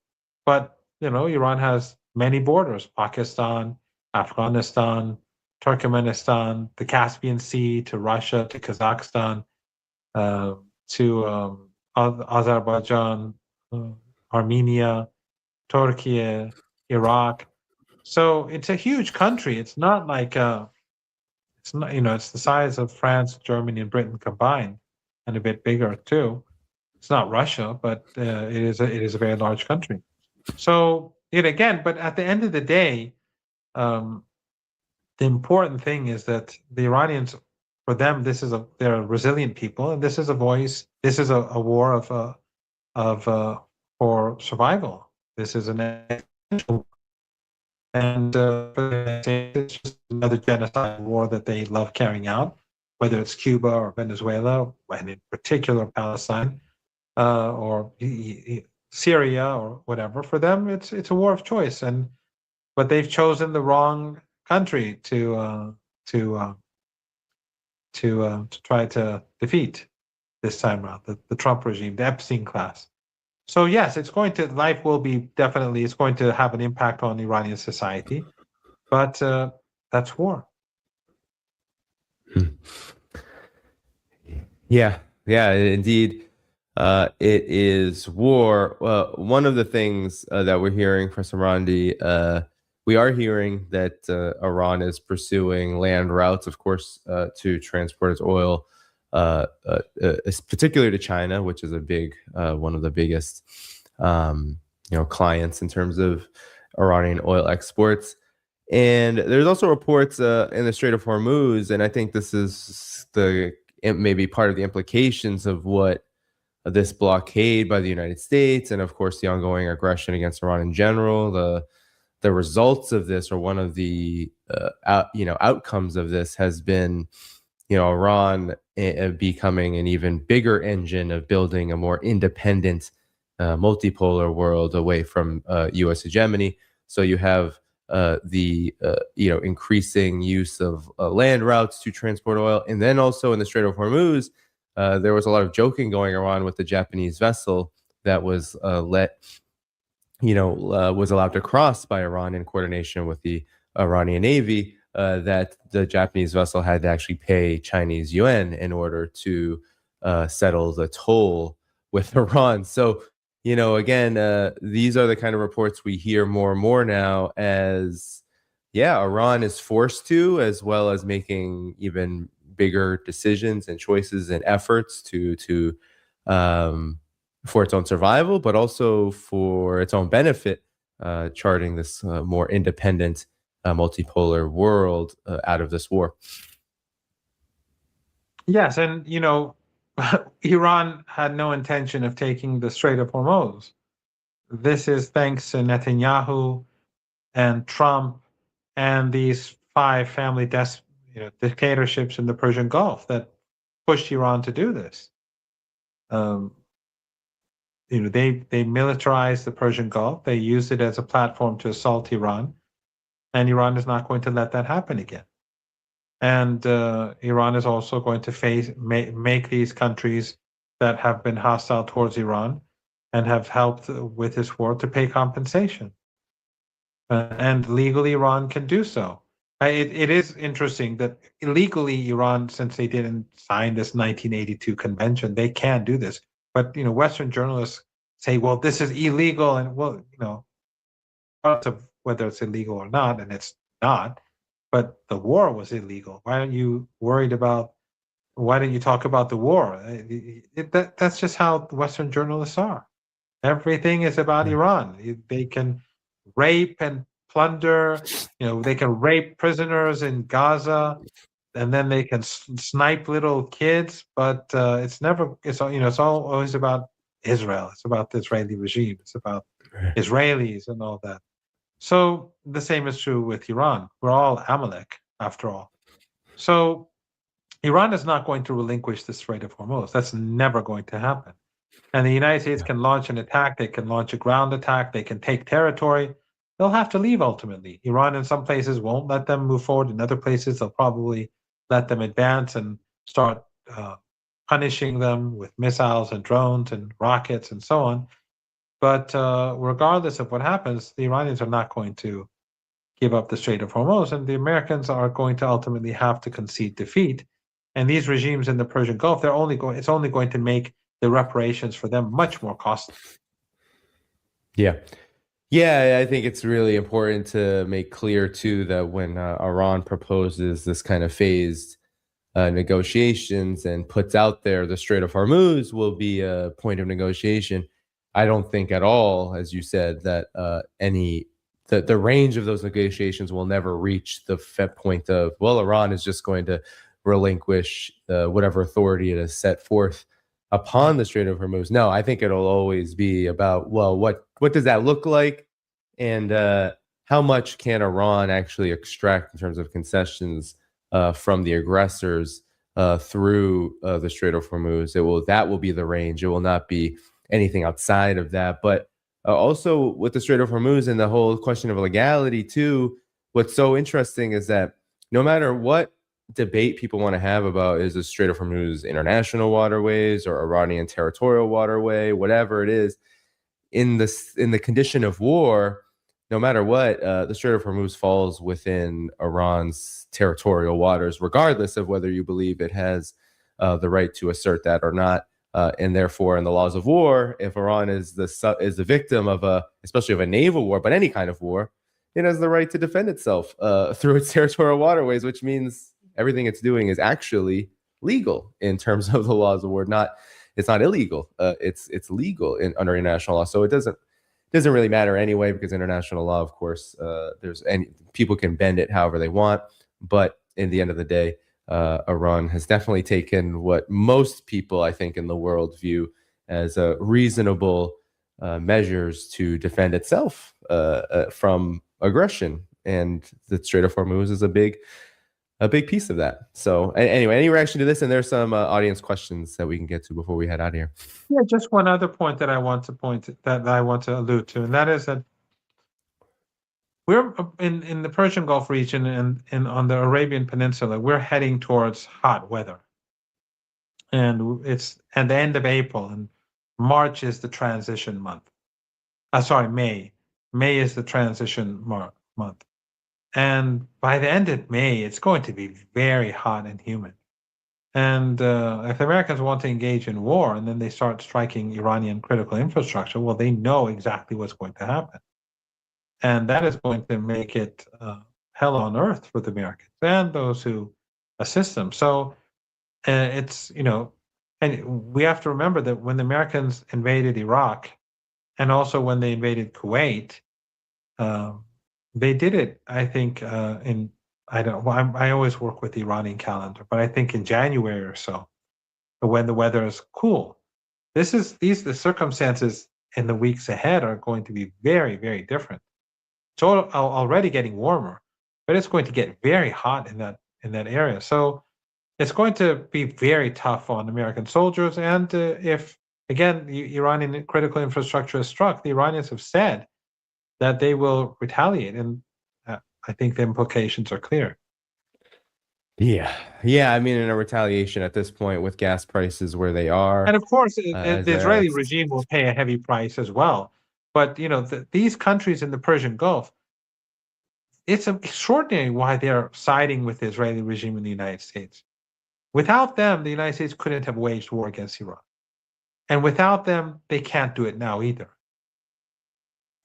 But, Iran has many borders: Pakistan, Afghanistan, Turkmenistan, the Caspian Sea, to Russia, to Kazakhstan, to Azerbaijan, Armenia, Turkey, Iraq. So it's a huge country. It's not like it's not, it's the size of France, Germany, and Britain combined, and a bit bigger too. It's not Russia, but it is a very large country. So but at the end of the day, the important thing is that the Iranians, for them, they're a resilient people, and this is a voice. This is a war for survival. This is an existential, and it's just another genocide war that they love carrying out, whether it's Cuba or Venezuela, and in particular Palestine, or Syria or whatever. For them, it's a war of choice, but they've chosen the wrong country to try to defeat this time around, the Trump regime, the Epstein class. So yes, it's going to have an impact on Iranian society, but that's war. Yeah, indeed. It is war. One of the things that we're hearing from Marandi, we are hearing that Iran is pursuing land routes, of course, to transport its oil, particularly to China, which is one of the biggest, clients in terms of Iranian oil exports. And there's also reports in the Strait of Hormuz, and I think this is maybe part of the implications of what this blockade by the United States, and of course the ongoing aggression against Iran in general, the results of this, or one of the outcomes of this, has been Iran becoming an even bigger engine of building a more independent, multipolar world away from U.S. hegemony. So you have the increasing use of land routes to transport oil, and then also in the Strait of Hormuz, there was a lot of joking going around with the Japanese vessel that was was allowed to cross by Iran in coordination with the Iranian Navy. That the Japanese vessel had to actually pay Chinese yuan in order to settle the toll with Iran. So, again, these are the kind of reports we hear more and more now, as, Iran is forced to, as well as making even bigger decisions and choices and efforts for its own survival, but also for its own benefit, charting this more independent, multipolar world out of this war. Yes, and Iran had no intention of taking the Strait of Hormuz. This is thanks to Netanyahu and Trump and these 5 family dictatorships in the Persian Gulf that pushed Iran to do this. They militarized the Persian Gulf. They used it as a platform to assault Iran, and Iran is not going to let that happen again. And Iran is also going to make these countries that have been hostile towards Iran and have helped with this war to pay compensation. And legally, Iran can do so. It is interesting that illegally, Iran, since they didn't sign this 1982 convention, they can do this. But Western journalists say, "Well, this is illegal," and regardless of whether it's illegal or not, and it's not. But the war was illegal. Why aren't you worried about? Why don't you talk about the war? That's just how Western journalists are. Everything is about Iran. They can rape and plunder. They can rape prisoners in Gaza, and then they can snipe little kids. But it's never. It's all always about Israel. It's about the Israeli regime. It's about Israelis and all that. So the same is true with Iran. We're all Amalek, after all. So Iran is not going to relinquish the Strait of Hormuz. That's never going to happen. And the United States can launch an attack. They can launch a ground attack. They can take territory. They'll have to leave ultimately. Iran in some places won't let them move forward. In other places, they'll probably let them advance and start punishing them with missiles and drones and rockets and so on. But regardless of what happens, the Iranians are not going to give up the Strait of Hormuz, and the Americans are going to ultimately have to concede defeat. And these regimes in the Persian Gulf, it's only going to make the reparations for them much more costly. Yeah. I think it's really important to make clear too that when Iran proposes this kind of phased negotiations and puts out there the Strait of Hormuz will be a point of negotiation, I don't think at all, as you said, that the range of those negotiations will never reach the point of, well, Iran is just going to relinquish whatever authority it has set forth upon the Strait of Hormuz. No, I think it'll always be about, well, what does that look like, and how much can Iran actually extract in terms of concessions from the aggressors through the Strait of Hormuz. That will be the range. It will not be anything outside of that. But also with the Strait of Hormuz and the whole question of legality too, what's so interesting is that no matter what debate people want to have about is the Strait of Hormuz international waterways or Iranian territorial waterway, whatever it is, in the condition of war, no matter what, the Strait of Hormuz falls within Iran's territorial waters, regardless of whether you believe it has the right to assert that or not. And therefore, in the laws of war, if Iran is the victim of especially of a naval war, but any kind of war, it has the right to defend itself through its territorial waterways, which means everything it's doing is actually legal in terms of the laws of war. It's not illegal. It's legal under international law. So it doesn't really matter anyway, because international law, of course, people can bend it however they want. But in the end of the day, Iran has definitely taken what most people, I think, in the world view as reasonable measures to defend itself from aggression, and the Strait of Hormuz is a big piece of that. So anyway, any reaction to this? And there's some audience questions that we can get to before we head out of here. Yeah, just one other point that I want to allude to, and that is that we're in the Persian Gulf region and on the Arabian Peninsula, we're heading towards hot weather. And it's at the end of April, and March is the transition month. Sorry, May. May is the transition month. And by the end of May, it's going to be very hot and humid. And if the Americans want to engage in war and then they start striking Iranian critical infrastructure, well, they know exactly what's going to happen. And that is going to make it hell on earth for the Americans and those who assist them. So it's, and we have to remember that when the Americans invaded Iraq and also when they invaded Kuwait, they did it, I think, I always work with the Iranian calendar, but I think in January or so, when the weather is cool. The circumstances in the weeks ahead are going to be very, very different. It's already getting warmer, but it's going to get very hot in that area. So it's going to be very tough on American soldiers. And if, again, the Iranian critical infrastructure is struck, the Iranians have said that they will retaliate. And I think the implications are clear. Yeah. I mean, in a retaliation at this point with gas prices where they are, And of course, as the Israeli it's regime will pay a heavy price as well. But these countries in the Persian Gulf, it's extraordinary why they're siding with the Israeli regime in the United States. Without them, the United States couldn't have waged war against Iran, and without them, they can't do it now either.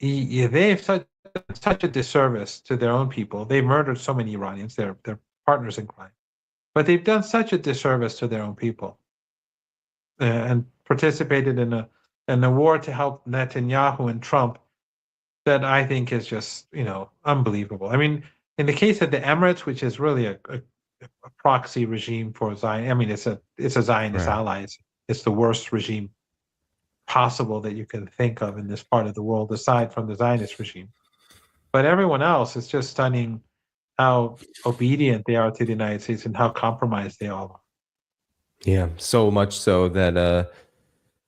They've such a disservice to their own people. They've murdered so many Iranians. They're partners in crime, but they've done such a disservice to their own people, and participated in a war to help Netanyahu and Trump that I think is just unbelievable. I mean, in the case of the Emirates, which is really a proxy regime for Zion. I mean, it's a Zionist right. ally. It's the worst regime possible that you can think of in this part of the world, aside from the Zionist regime. But everyone else is just stunning how obedient they are to the United States and how compromised they all are. Yeah, so much so that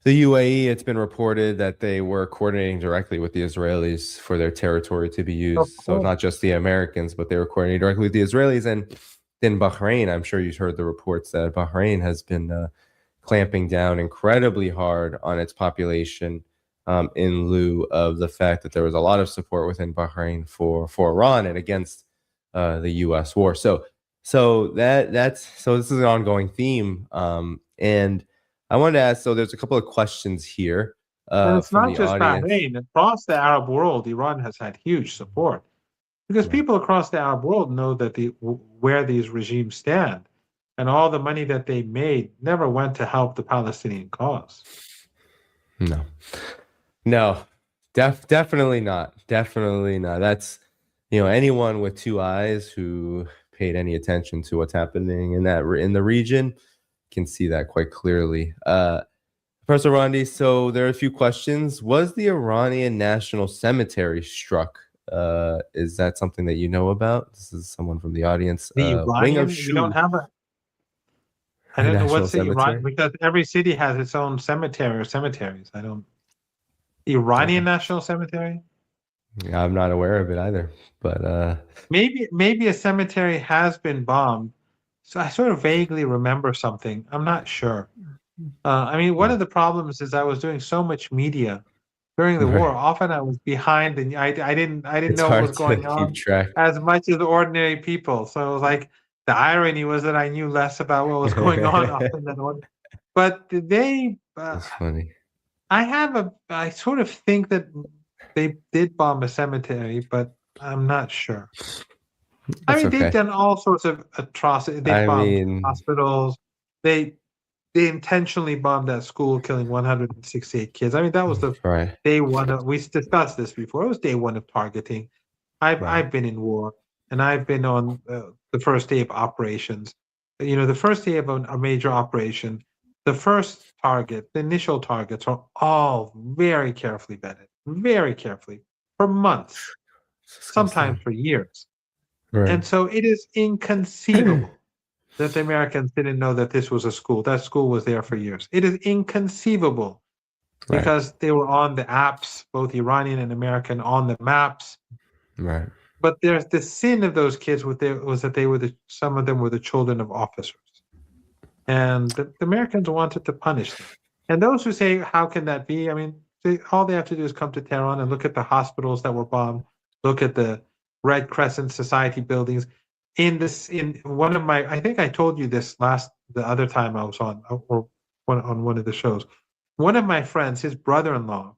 the UAE, it's been reported that they were coordinating directly with the Israelis for their territory to be Of used. So course. not just the Americans, but they were coordinating directly with the Israelis. And in Bahrain, I'm sure you've heard the reports that Bahrain has been clamping down incredibly hard on its population, in lieu of the fact that there was a lot of support within Bahrain for Iran and against the U.S. war. So this is an ongoing theme, and I wanted to ask. So there's a couple of questions here And it's from not the just audience. Bahrain. Across the Arab world, Iran has had huge support because Yeah. people across the Arab world know that where these regimes stand, and all the money that they made never went to help the Palestinian cause. No, no, definitely not. Definitely not. That's anyone with two eyes who paid any attention to what's happening in the region can see that quite clearly. Professor Rondi, so there are a few questions. Was the Iranian National Cemetery struck? Is that something that you know about? This is someone from the audience. The Wing of Iranian, we don't Shu have I don't know National what's the Iran, Cemetery. because every city has its own cemetery or cemeteries. I don't, Iranian Okay. National Cemetery? Yeah, I'm not aware of it either, but Maybe a cemetery has been bombed. So I sort of vaguely remember something. I'm not sure. I mean, one yeah. of the problems is I was doing so much media during the war. Right. Often I was behind, and I didn't It's know what hard was to going keep on track. as much as ordinary people. So it was like the irony was that I knew less about what was going on often than what. But That's funny. I sort of think that they did bomb a cemetery, but I'm not sure. I That's mean, they've okay. done all sorts of atrocities. They I bombed mean, hospitals. They they intentionally bombed that school, killing 168 kids. I mean, that was the right, day one of. We discussed this before. It was day one of targeting. right, I've been in war, and I've been on the first day of operations. The first day of a major operation, the first target, the initial targets are all very carefully vetted, very carefully for months, it's sometimes disgusting. for years. Right, And so it is inconceivable that the Americans didn't know that this was a school. That school was there for years. It is inconceivable right, because they were on the apps, both Iranian and American, on the maps. right, But there's the sin of those kids was that some of them were the children of officers, and the Americans wanted to punish them. And those who say, "How can that be?" I mean, all they have to do is come to Tehran and look at the hospitals that were bombed, look at the Red Crescent Society buildings. In one of my, I think I told you this the other time I was on, on one of the shows. One of my friends, his brother-in-law,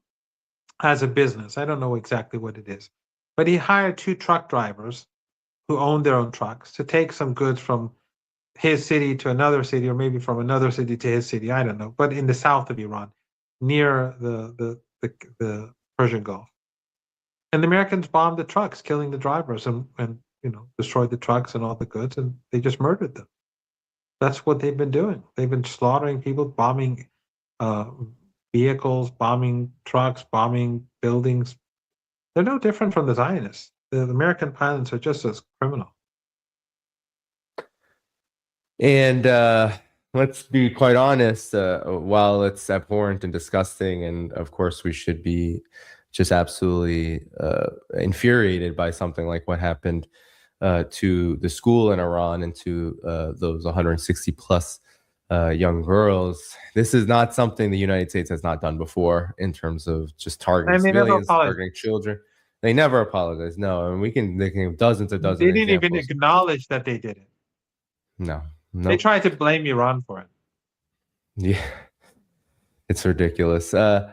has a business. I don't know exactly what it is, but he hired two truck drivers who own their own trucks to take some goods from his city to another city, or maybe from another city to his city. I don't know, but in the south of Iran, near the Persian Gulf. And the Americans bombed the trucks, killing the drivers, and destroyed the trucks and all the goods, and they just murdered them. That's what they've been doing. They've been slaughtering people, bombing uh, vehicles, bombing trucks, bombing buildings. They're no different from the Zionists. The American pilots are just as criminal. and let's be quite honest. While it's abhorrent and disgusting, and of course we should be just absolutely infuriated by something like what happened to the school in Iran and to those 160 plus young girls. This is not something the United States has not done before in terms of just targeting And they never civilians, apologized. targeting children. They never apologize. No, and they can have dozens of They didn't even examples. acknowledge that they did it. No, They no, tried to blame Iran for it. yeah, it's ridiculous. So,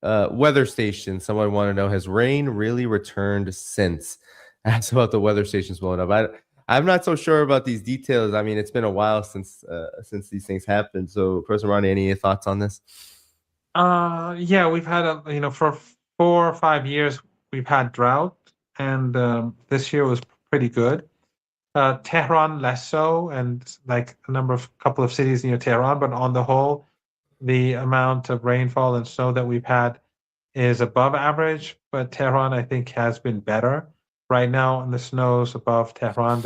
weather station. Someone want to know: has rain really returned since? Ask about the weather stations blowing up. I'm not so sure about these details. I mean, it's been a while since these things happened. So, Professor Ronnie, any thoughts on this? Yeah, we've had for 4 or 5 years we've had drought, and this year was pretty good. Tehran less so, and like couple of cities near Tehran, but on the whole, the amount of rainfall and snow that we've had is above average. But Tehran, I think, has been better. Right now, in the snows above Tehran,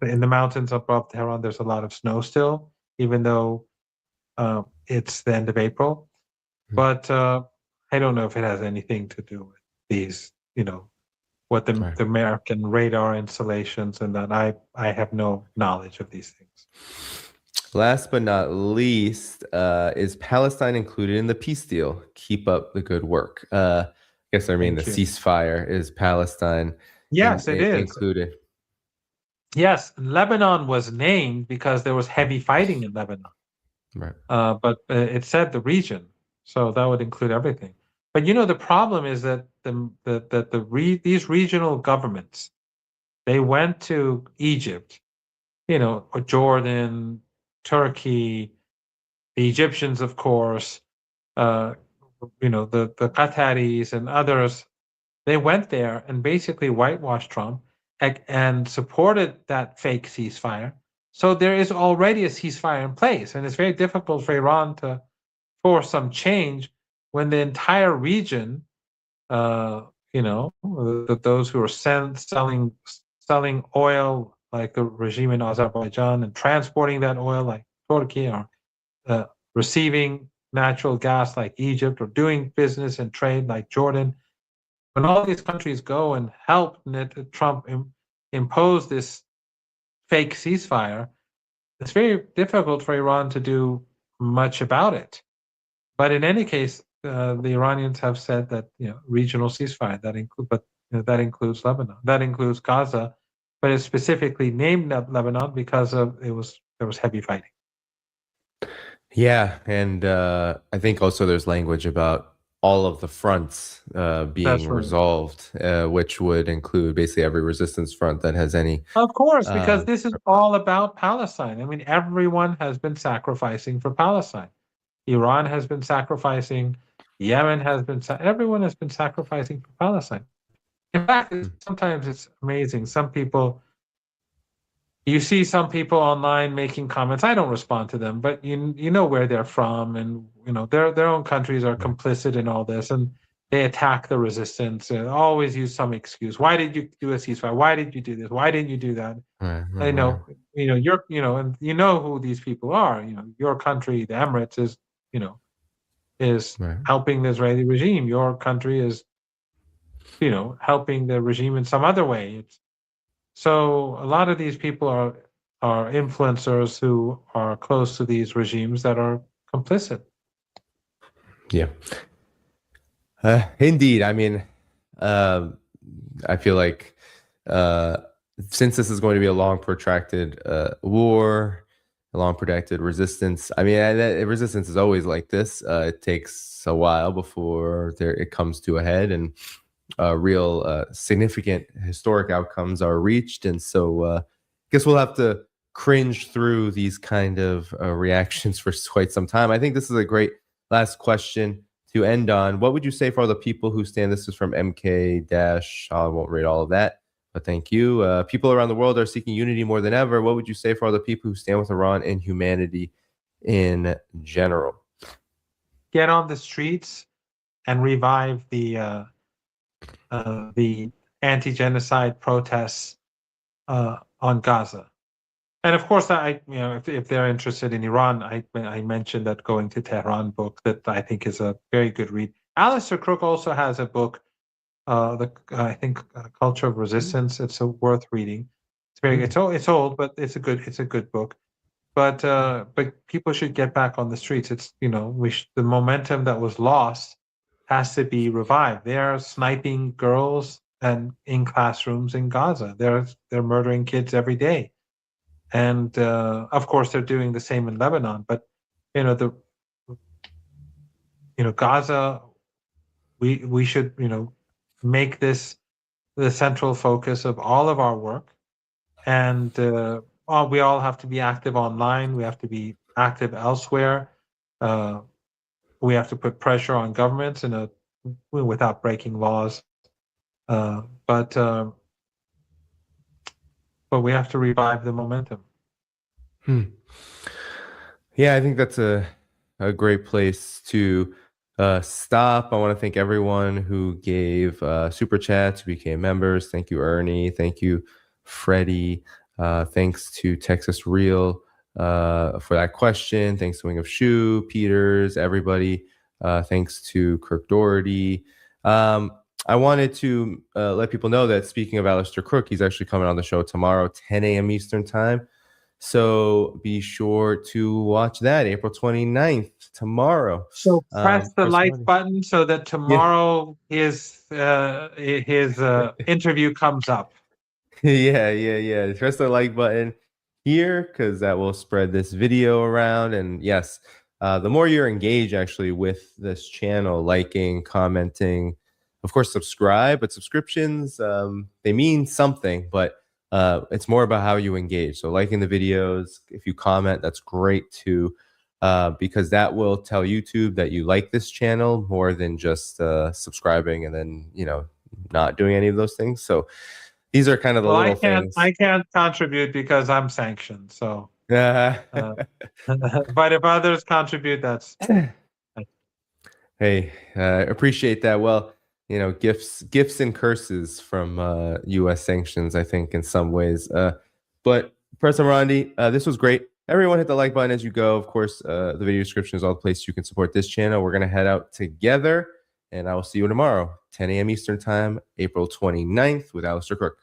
in the mountains above Tehran, there's a lot of snow still, even though it's the end of April. But I don't know if it has anything to do with these, what the American radar installations and that. I have no knowledge of these things. Last but not least, is Palestine included in the peace deal? Keep up the good work. I guess I mean the ceasefire. Is Palestine Yes, it is included? Yes, Lebanon was named because there was heavy fighting in Lebanon. Right. But it said the region, so that would include everything. But the problem is that these regional governments, they went to Egypt, or Jordan, Turkey, the Egyptians, of course, the Qataris and others. They went there and basically whitewashed Trump and supported that fake ceasefire. So there is already a ceasefire in place, and it's very difficult for Iran to force some change when the entire region, those who are selling oil, like the regime in Azerbaijan, and transporting that oil, like Turkey, or receiving natural gas, like Egypt, or doing business and trade, like Jordan. When all these countries go and help Trump impose this fake ceasefire, it's very difficult for Iran to do much about it. But in any case, the Iranians have said that regional ceasefire that includes Lebanon, that includes Gaza, but it's specifically named Lebanon because there was heavy fighting. Yeah, and I think also there's language about all of the fronts being resolved, which would include basically every resistance front that has any. Of course, because this is all about Palestine. I mean, everyone has been sacrificing for Palestine. Iran has been sacrificing. Yemen has been. Everyone has been sacrificing for Palestine. In fact, sometimes it's amazing. You see some people online making comments. I don't respond to them, but you know where they're from, and their own countries are complicit in all this, and they attack the resistance and always use some excuse. Why did you do a ceasefire? Why did you do this? Why didn't you do that? I know, and you know who these people are. Your country, the Emirates, is helping the Israeli regime. Your country is, helping the regime in some other way. So a lot of these people are influencers who are close to these regimes that are complicit. Yeah. Indeed. I mean, I feel like since this is going to be a long protracted war, a long protracted resistance, I mean, resistance is always like this. It takes a while before it comes to a head, and real significant historic outcomes are reached. And so I guess we'll have to cringe through these kind of reactions for quite some time. I think this is a great last question to end on. What would you say for all the people who stand? This is from MK Dash. I won't read all of that, but thank you. People around the world are seeking unity more than ever. What would you say for all the people who stand with Iran and humanity in general? Get on the streets and revive the anti-genocide protests on Gaza. And of course, if they're interested in Iran, I mentioned that Going to Tehran book that I think is a very good read. Alistair Crook also has a book I think Culture of Resistance. It's worth reading. It's very it's old, but it's a good book. But people should get back on the streets. It's the momentum that was lost has to be revived. They are sniping girls and in classrooms in Gaza. They're murdering kids every day, and of course they're doing the same in Lebanon. But the Gaza, we should make this the central focus of all of our work, and we all have to be active online. We have to be active elsewhere. We have to put pressure on governments without breaking laws. But we have to revive the momentum. Yeah, I think that's a great place to stop. I want to thank everyone who gave super chats, who became members. Thank you, Ernie. Thank you, Freddie. Thanks to Texas Real for that question. Thanks to Wing of Shoe, Peters, everybody. Thanks to Kirk Doherty. I wanted to let people know that, speaking of Alistair Crook, he's actually coming on the show tomorrow, 10 a.m. Eastern time. So be sure to watch that, April 29th, tomorrow. So press the like button so that tomorrow his interview comes up. Yeah. Press the like button here, because that will spread this video around. And yes, the more you're engaged actually with this channel, liking, commenting, of course, subscribe. But subscriptions, they mean something, but it's more about how you engage. So liking the videos, if you comment, that's great too, because that will tell YouTube that you like this channel more than just subscribing and then not doing any of those things. So these are kind of the little things. I can't contribute because I'm sanctioned. So, but if others contribute, that's hey, appreciate that. Well, gifts and curses from U.S. sanctions, I think, in some ways. But President Marandi, this was great. Everyone hit the like button as you go. Of course, the video description is all the places you can support this channel. We're going to head out together, and I will see you tomorrow, 10 a.m. Eastern time, April 29th, with Alistair Crook.